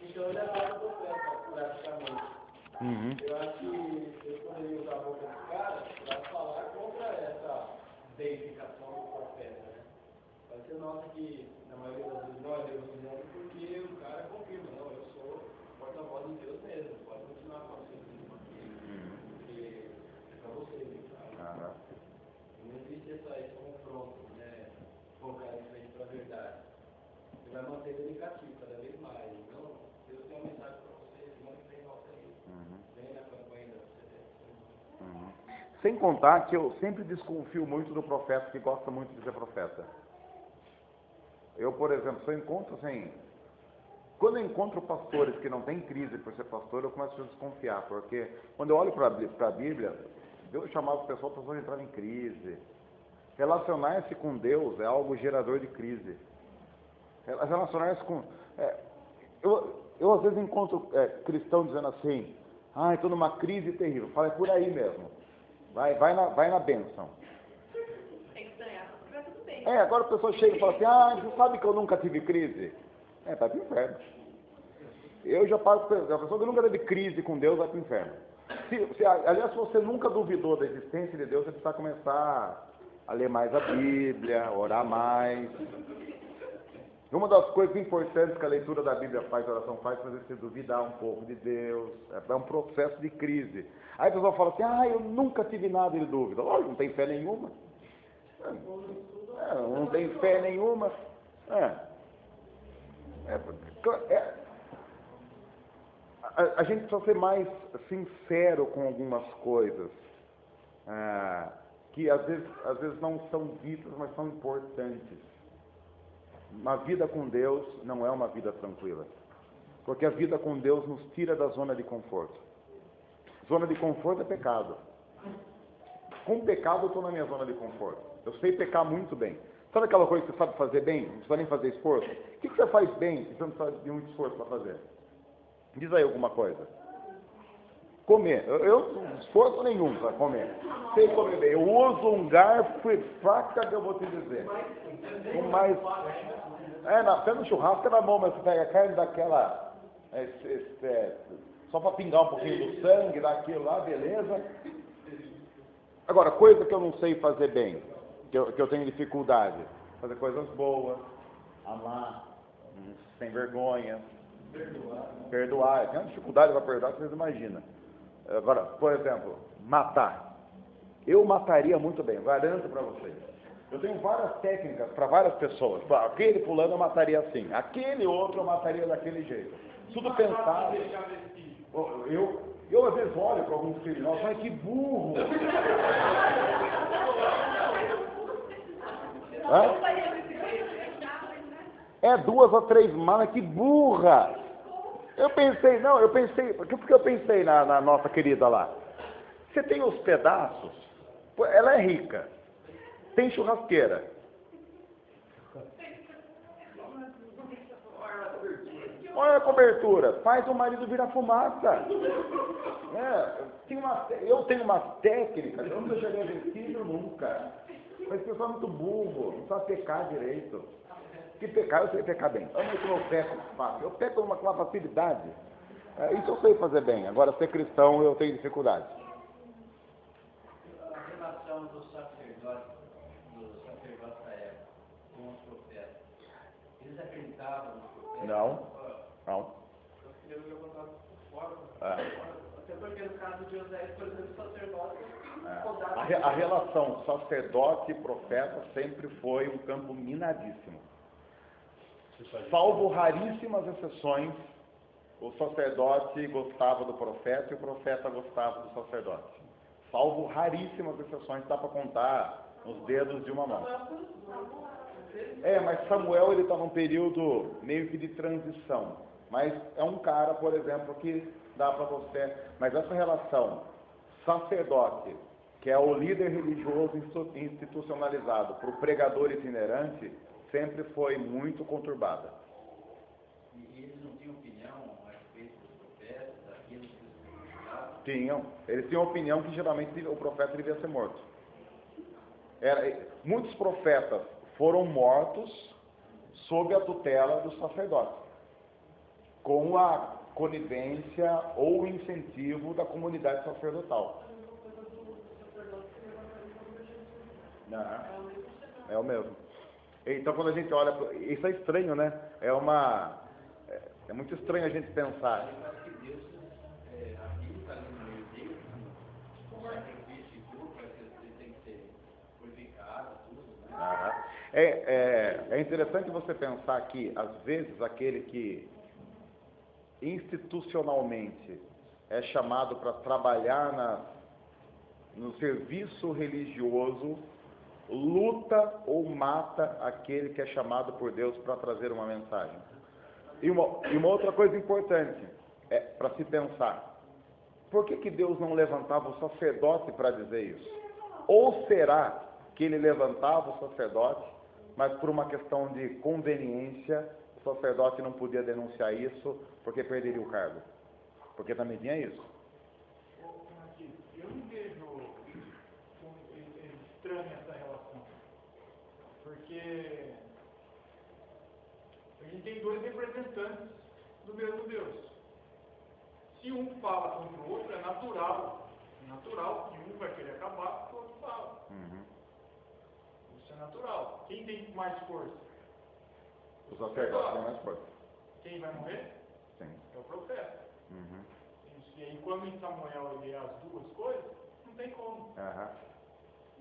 Então ele adora o profeta, praticamente. Uhum. Eu acho que eu poderia usar a boca do cara para falar contra essa deificação do profeta, né? Mas você nota que, na maioria das vezes, nós dizemos porque o cara confirma, não, eu sou porta-voz de Deus mesmo, pode continuar falando isso, porque é para você, sabe? Não existe esse confronto, né? Focar em frente para a verdade. Você vai manter ele negativo cada vez mais. Então, Deus tem uma mensagem para você, manda que tem volta aí. Vem na campanha da você. Sem contar que eu sempre desconfio muito do profeta que gosta muito de ser profeta. Eu, por exemplo, se eu encontro assim, quando eu encontro pastores que não têm crise por ser pastor, eu começo a desconfiar, porque quando eu olho para a Bíblia, Deus chamava as pessoas para entrar em crise. Relacionar-se com Deus é algo gerador de crise. Relacionar-se com... Eu às vezes encontro cristão dizendo assim, estou numa crise terrível. Fala, é por aí mesmo. Vai na bênção. Tem que estranhar, vai tudo bem. Agora a pessoa chega e fala assim, você sabe que eu nunca tive crise? Vai pro inferno. Eu já passo, a pessoa que nunca teve crise com Deus vai para o inferno. Aliás, se você nunca duvidou da existência de Deus, você precisa começar a ler mais a Bíblia, orar mais. Uma das coisas importantes que a leitura da Bíblia faz, a oração faz, é fazer você duvidar um pouco de Deus. É um processo de crise. Aí a pessoa fala assim, eu nunca tive nada de dúvida. Lógico, não tem fé nenhuma. Não tem fé nenhuma. A gente precisa ser mais sincero com algumas coisas. Que às vezes não são ditas, mas são importantes. Uma vida com Deus não é uma vida tranquila, porque a vida com Deus nos tira da zona de conforto. Zona de conforto é pecado. Com pecado eu estou na minha zona de conforto. Eu sei pecar muito bem. Sabe aquela coisa que você sabe fazer bem? Não precisa nem fazer esforço? O que você faz bem se você não precisa de muito esforço para fazer? Diz aí alguma coisa. Comer. Eu não esforço nenhum para comer. Sei comer bem. Eu uso um garfo e faca que eu vou te dizer. Até no churrasco é na mão, mas você pega a carne daquela. Só para pingar um pouquinho do sangue, daquilo lá, beleza. Agora, coisa que eu não sei fazer bem, que eu tenho dificuldade. Fazer coisas boas, amar, sem vergonha, perdoar. Eu tenho uma dificuldade para perdoar que vocês imaginam. Agora, por exemplo, matar. Eu mataria muito bem, garanto para vocês. Eu tenho várias técnicas para várias pessoas. Aquele fulano eu mataria assim, aquele outro eu mataria daquele jeito. Tudo pensado. Eu às vezes olho para alguns criminosos e falo, que burro! É 2 ou 3 malas, que burra! Porque eu pensei na nossa querida lá. Você tem os pedaços, ela é rica, tem churrasqueira. Olha a cobertura, faz o marido virar fumaça. Eu tenho uma técnica, eu não deixaria vestido nunca. Mas o pessoal é muito burro, não sabe pecar direito. Que pecar, eu sei pecar bem. Eu peco fácil. Eu peco com uma facilidade. Isso eu sei fazer bem. Agora, ser cristão, eu tenho dificuldade. A relação do sacerdote da época com os profetas, eles acreditavam nos profetas? Não. Eu ia botar por fora. Até porque no caso de José, por exemplo, o sacerdote... A relação sacerdote e profeta sempre foi um campo minadíssimo. Salvo raríssimas exceções, o sacerdote gostava do profeta e o profeta gostava do sacerdote. Salvo raríssimas exceções, dá para contar nos dedos de uma mão. Mas Samuel ele está num período meio que de transição. Mas é um cara, por exemplo, que dá para você... Mas essa relação sacerdote, que é o líder religioso institucionalizado, para o pregador itinerante, sempre foi muito conturbada. E eles não tinham opinião a respeito dos profetas, daquilo que eles precisavam? Tinham. Eles tinham opinião que geralmente o profeta devia ser morto. Muitos profetas foram mortos sob a tutela do sacerdote, com a conivência ou incentivo da comunidade sacerdotal. É o mesmo. Então, quando a gente olha, isso é estranho, né? É muito estranho a gente pensar. É interessante você pensar que, às vezes, aquele que institucionalmente é chamado para trabalhar no serviço religioso, luta ou mata aquele que é chamado por Deus para trazer uma mensagem. E uma outra coisa importante para se pensar: por que Deus não levantava o sacerdote para dizer isso? Ou será que ele levantava o sacerdote, mas por uma questão de conveniência, o sacerdote não podia denunciar isso porque perderia o cargo? Porque também tinha isso. Eu não vejo estranha essa relação, porque a gente tem 2 representantes do mesmo Deus. Se um fala contra o outro, é natural. É natural que um vai querer acabar, o outro fala. Isso é natural. Quem tem mais força? Os sacerdotes têm mais força. Quem vai morrer? Sim. É o profeta. Isso. E aí, quando em Samuel ele é as duas coisas, não tem como.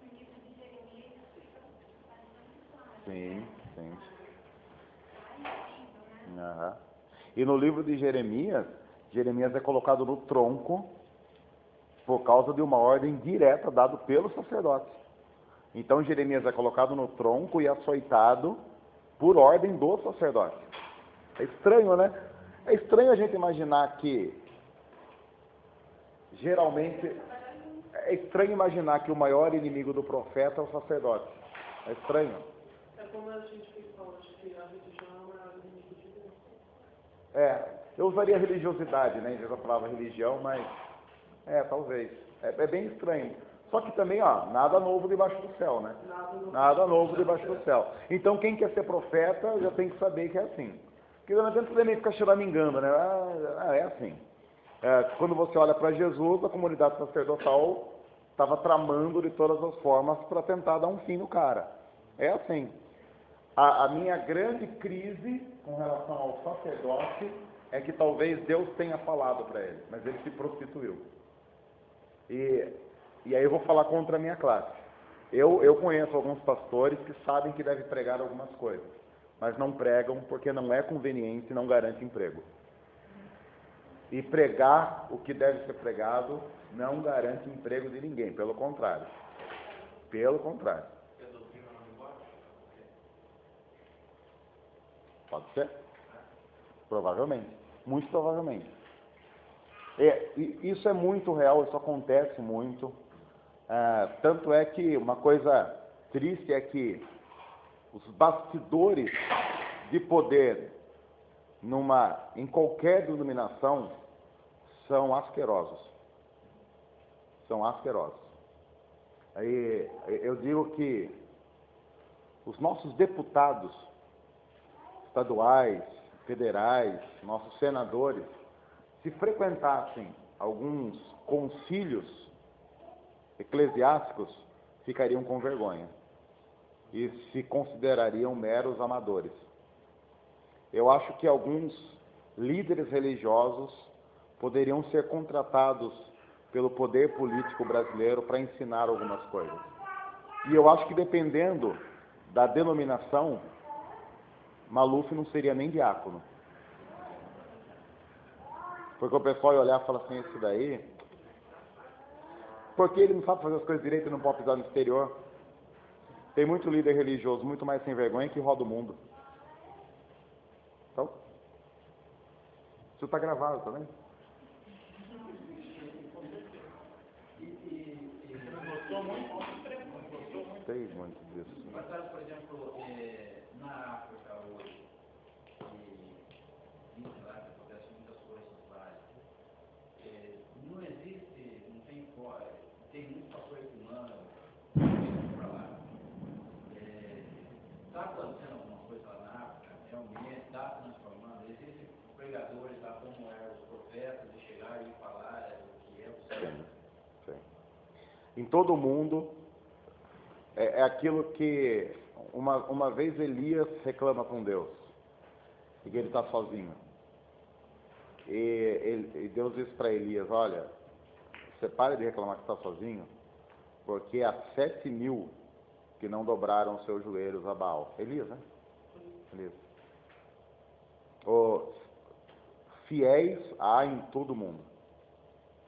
No livro de Jeremias fica bastante claro. Sim, sim. Né? E no livro de Jeremias, Jeremias é colocado no tronco por causa de uma ordem direta dada pelos sacerdotes. Então Jeremias é colocado no tronco e açoitado por ordem dos sacerdotes. É estranho, né? É estranho a gente imaginar que, geralmente, é estranho imaginar que o maior inimigo do profeta é o sacerdote. É estranho. É como a gente fala de que a religião é o maior inimigo de Deus. Eu usaria religiosidade, né, em vez da palavra religião, mas, talvez. É bem estranho. Só que também, nada novo debaixo do céu, né? Nada novo debaixo do céu. Então, quem quer ser profeta, já tem que saber que é assim. Porque não adianta você nem ficar choramingando, né? É assim. Quando você olha para Jesus, a comunidade sacerdotal estava tramando de todas as formas para tentar dar um fim no cara. É assim. A minha grande crise com relação ao sacerdote é que talvez Deus tenha falado para ele, mas ele se prostituiu. E aí eu vou falar contra a minha classe. Eu conheço alguns pastores que sabem que devem pregar algumas coisas, mas não pregam porque não é conveniente e não garante emprego. E pregar o que deve ser pregado não garante emprego de ninguém, pelo contrário. Pelo contrário. Pode ser? Provavelmente. Muito provavelmente. Isso é muito real, isso acontece muito. Tanto é que uma coisa triste é que os bastidores de poder em qualquer denominação são asquerosos. São asquerosos. Aí eu digo que os nossos deputados estaduais, federais, nossos senadores, se frequentassem alguns concílios eclesiásticos, ficariam com vergonha e se considerariam meros amadores. Eu acho que alguns líderes religiosos poderiam ser contratados pelo poder político brasileiro para ensinar algumas coisas. E eu acho que, dependendo da denominação, Maluf não seria nem diácono. Porque o pessoal ia olhar e falar assim, esse daí, porque ele não sabe fazer as coisas direito e não pode pisar no exterior. Tem muito líder religioso, muito mais sem vergonha, que roda o mundo. Então, isso está gravado, tá vendo? Tem muito disso. Mas, por exemplo, na África hoje, lá que acontece muitas coisas lá, não existe, não tem fora, tem muito pastor humano para lá. Está acontecendo alguma coisa lá na África, realmente está transformando, existem pregadores lá como eram os profetas, de chegar e falar o que é o céu. Sim. Em todo o mundo, é aquilo que uma vez Elias reclama com Deus, e que ele está sozinho. E Deus diz para Elias, olha, você para de reclamar que está sozinho, porque há 7.000 que não dobraram seus joelhos a Baal. Elias, né? Elias. Fiéis há em todo mundo.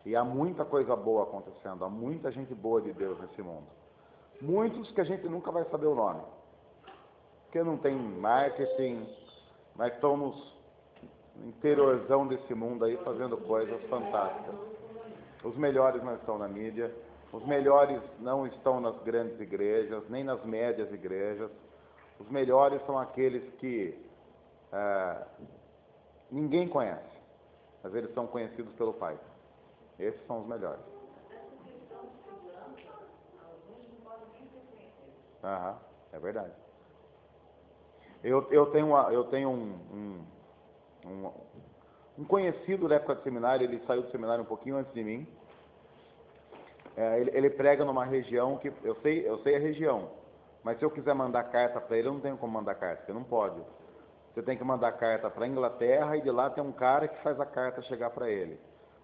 E há muita coisa boa acontecendo, há muita gente boa de Deus nesse mundo. Muitos que a gente nunca vai saber o nome. Porque não tem marketing, mas estamos no interiorzão desse mundo aí fazendo coisas fantásticas. Os melhores não estão na mídia, os melhores não estão nas grandes igrejas, nem nas médias igrejas. Os melhores são aqueles que ninguém conhece, mas eles são conhecidos pelo Pai. Esses são os melhores. É verdade. Eu tenho Um conhecido da época de seminário, ele saiu do seminário um pouquinho antes de mim. Ele prega numa região que eu sei a região, mas se eu quiser mandar carta para ele, eu não tenho como mandar carta, você não pode. Você tem que mandar carta para a Inglaterra e de lá tem um cara que faz a carta chegar para ele.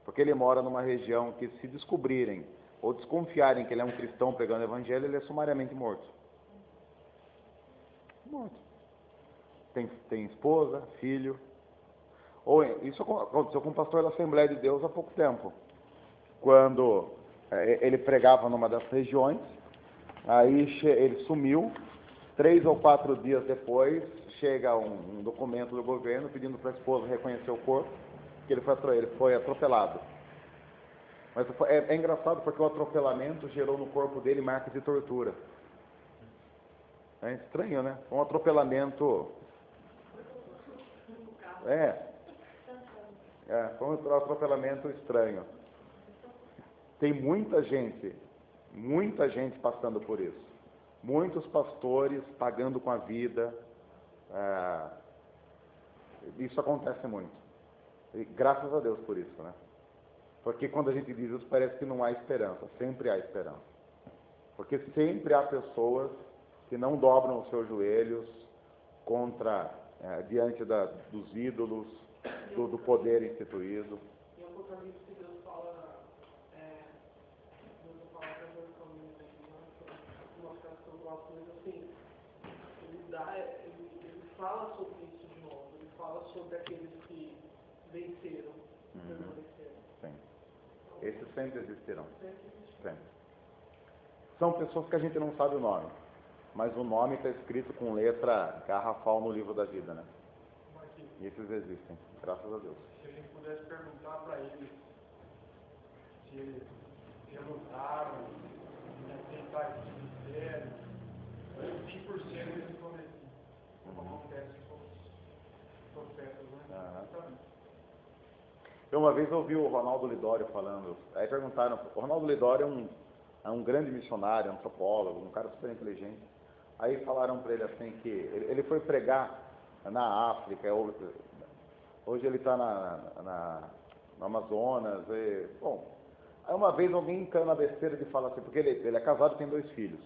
Porque ele mora numa região que, se descobrirem ou desconfiarem que ele é um cristão pregando o evangelho, ele é sumariamente morto. Morto. Tem esposa, filho. Ou isso aconteceu com o pastor da Assembleia de Deus há pouco tempo. Quando ele pregava numa das regiões, aí ele sumiu. 3 ou 4 dias depois, chega um documento do governo pedindo para a esposa reconhecer o corpo, que ele foi atropelado. Mas é engraçado porque o atropelamento gerou no corpo dele marcas de tortura. É estranho, né? Um atropelamento... foi um atropelamento estranho. Tem muita gente passando por isso. Muitos pastores pagando com a vida. Isso acontece muito. E graças a Deus por isso, né? Porque quando a gente diz isso, parece que não há esperança. Sempre há esperança. Porque sempre há pessoas que não dobram os seus joelhos diante dos ídolos, do poder instituído. Em Apocalipse, Deus fala para mostrar alguma coisa assim. Ele fala sobre isso de novo. Ele fala sobre aqueles que venceram. Sim. Esses sempre existirão. Sempre. São pessoas que a gente não sabe o nome, mas o nome está escrito com letra garrafal no livro da vida, né? E esses existem, graças a Deus. Se a gente pudesse perguntar para eles se eles relutaram em aceitar esse ministério, 100% eles responderiam, como acontece com os profetas, né? Eu uma vez ouvi o Ronaldo Lidório falando, aí perguntaram, o Ronaldo Lidório é um grande missionário, antropólogo, um cara super inteligente. Aí falaram para ele assim que ele foi pregar na África, hoje ele está no Amazonas. Aí uma vez alguém caiu na besteira de falar assim, porque ele é casado e tem 2 filhos.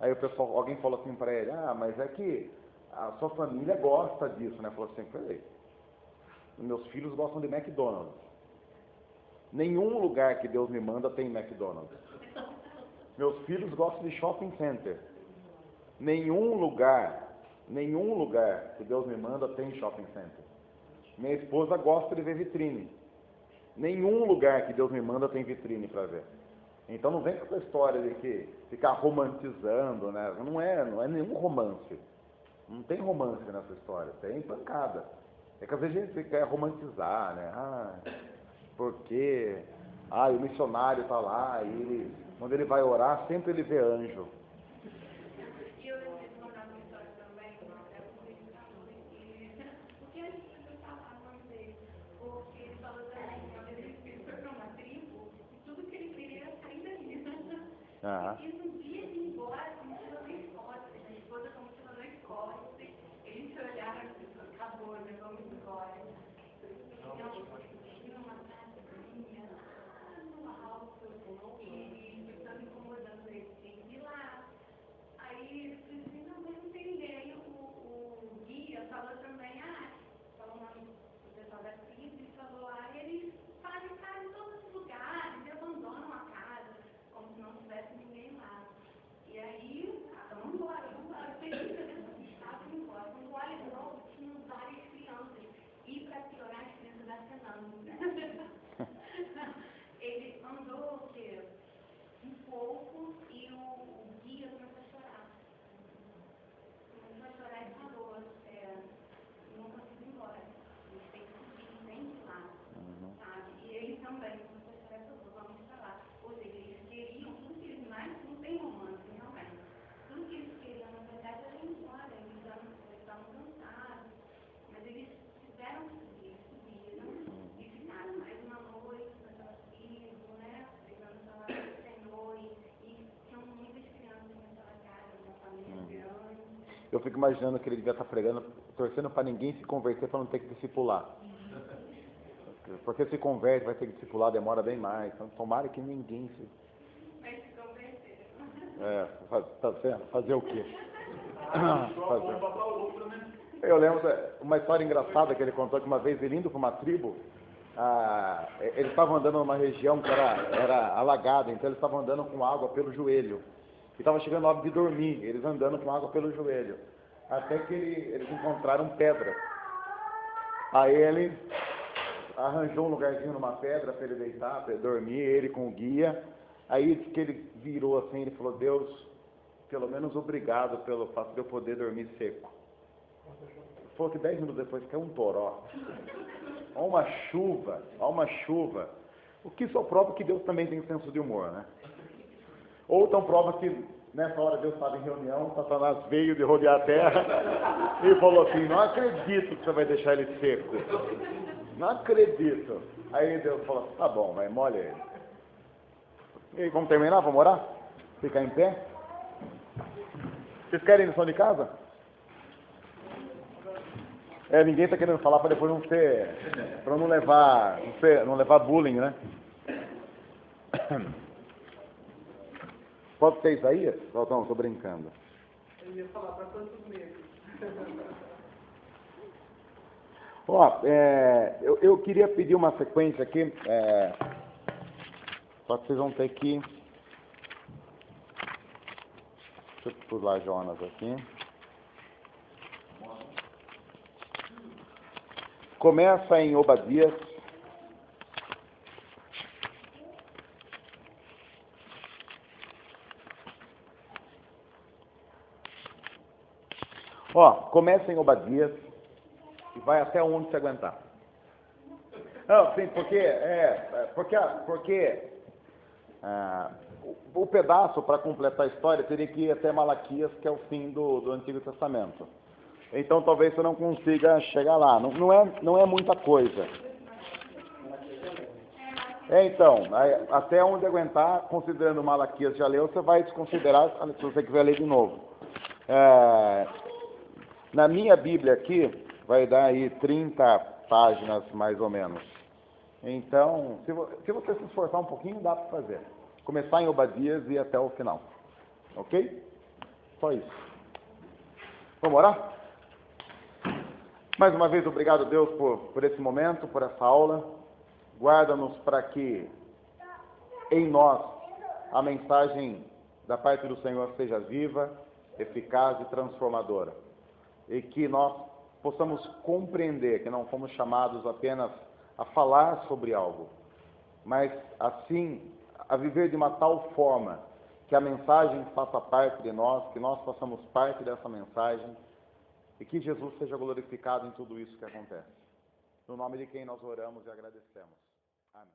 Aí alguém falou assim para ele, mas é que a sua família gosta disso, né? Falou assim, peraí, meus filhos gostam de McDonald's. Nenhum lugar que Deus me manda tem McDonald's. Meus filhos gostam de shopping center. Nenhum lugar que Deus me manda tem shopping center. Minha esposa gosta de ver vitrine. Nenhum lugar que Deus me manda tem vitrine para ver. Então não vem com essa história de que ficar romantizando, né? Não é nenhum romance. Não tem romance nessa história, tem pancada. É que às vezes a gente quer romantizar, né? Porque o missionário está lá e quando ele vai orar, sempre ele vê anjo. E eu preciso contar uma história também, porque a gente precisa falar o nome dele, porque ele falou da gente, uma vez ele foi para uma tribo, e tudo que ele queria era sair dali. E no dia de ir embora, a mochila da escola, a esposa com a mochila da escola, eles se olharam e disseram, acabou, né, vamos embora. Então, tinha uma casinha no alto, e estava incomodando ele, tem que ir lá. Aí eu disse assim, não, mas não tem ninguém. Aí o guia falou também, falou o nome do pessoal da tribo, e falou, eles fazem casa em todos os lugares, e abandonam a casa, como se não tivesse ninguém lá. E aí, vamos embora. Feliz, estava embora. Quando olha de novo, tinham várias crianças. E para piorar, as crianças acenando. Ele andou, o quê? Um pouco, e o guia começou a chorar. Começou a chorar e falou, não consigo ir embora. A gente tem que subir, tem que ir lá, sabe? E ele também começou a chorar e falou, vamos para lá. Ou seja, eles queriam, tudo que eles mais, não tem romance, realmente. Tudo que eles queriam, na verdade, era ir embora. Eles estavam cansados. Mas eles tiveram que subir, subiram e ficaram mais uma noite naquela tribo, né? Pegando a palavra do Senhor. E tinham muitas crianças naquela casa, uma família grande. Eu fico imaginando que ele devia estar pregando, torcendo para ninguém se converter, para não ter que discipular. porque se converte, vai ter que discipular, demora bem mais. Então, tomara que ninguém se... Mas se convencer. Fazer o quê? Eu lembro uma história engraçada que ele contou, que uma vez ele indo para uma tribo, eles estavam andando numa região que era alagada, então eles estavam andando com água pelo joelho. E estava chegando a hora de dormir, eles andando com água pelo joelho. Até que eles encontraram pedra. Aí ele arranjou um lugarzinho numa pedra para ele deitar, para ele dormir, ele com o guia. Aí que ele virou assim, ele falou: Deus, pelo menos obrigado pelo fato de eu poder dormir seco. Falou que 10 minutos depois caiu um toró. Olha uma chuva. O que só prova que Deus também tem senso de humor, né? Ou então prova que nessa hora Deus estava em reunião, Satanás veio de rodear a terra e falou assim: não acredito que você vai deixar ele seco. Não acredito. Aí Deus falou: tá bom, vai, molha ele. E aí, vamos terminar? Vamos orar? Ficar em pé? Vocês querem lição de casa? Ninguém está querendo falar para depois não ser, para não levar bullying, né? Pode ser Isaías? Não, estou brincando. Eu ia falar para quantos meses? Eu queria pedir uma sequência aqui, só que vocês vão ter que... Deixa eu pular Jonas aqui. Começa em Obadias. Começa em Obadias e vai até onde se aguentar. Não, sim, porque o pedaço para completar a história teria que ir até Malaquias, que é o fim do Antigo Testamento. Então talvez você não consiga chegar lá. Não é muita coisa. Então, até onde aguentar, considerando Malaquias já leu, você vai desconsiderar se você quiser ler de novo. Na minha Bíblia aqui, vai dar aí 30 páginas mais ou menos. Então, se você se esforçar um pouquinho, dá para fazer. Começar em Obadias e ir até o final. Ok? Só isso. Vamos orar? Mais uma vez, obrigado, Deus, por esse momento, por essa aula. Guarda-nos para que em nós a mensagem da parte do Senhor seja viva, eficaz e transformadora. E que nós possamos compreender que não fomos chamados apenas a falar sobre algo, mas assim a viver de uma tal forma que a mensagem faça parte de nós, que nós façamos parte dessa mensagem e que Jesus seja glorificado em tudo isso que acontece. No nome de quem nós oramos e agradecemos. Amém.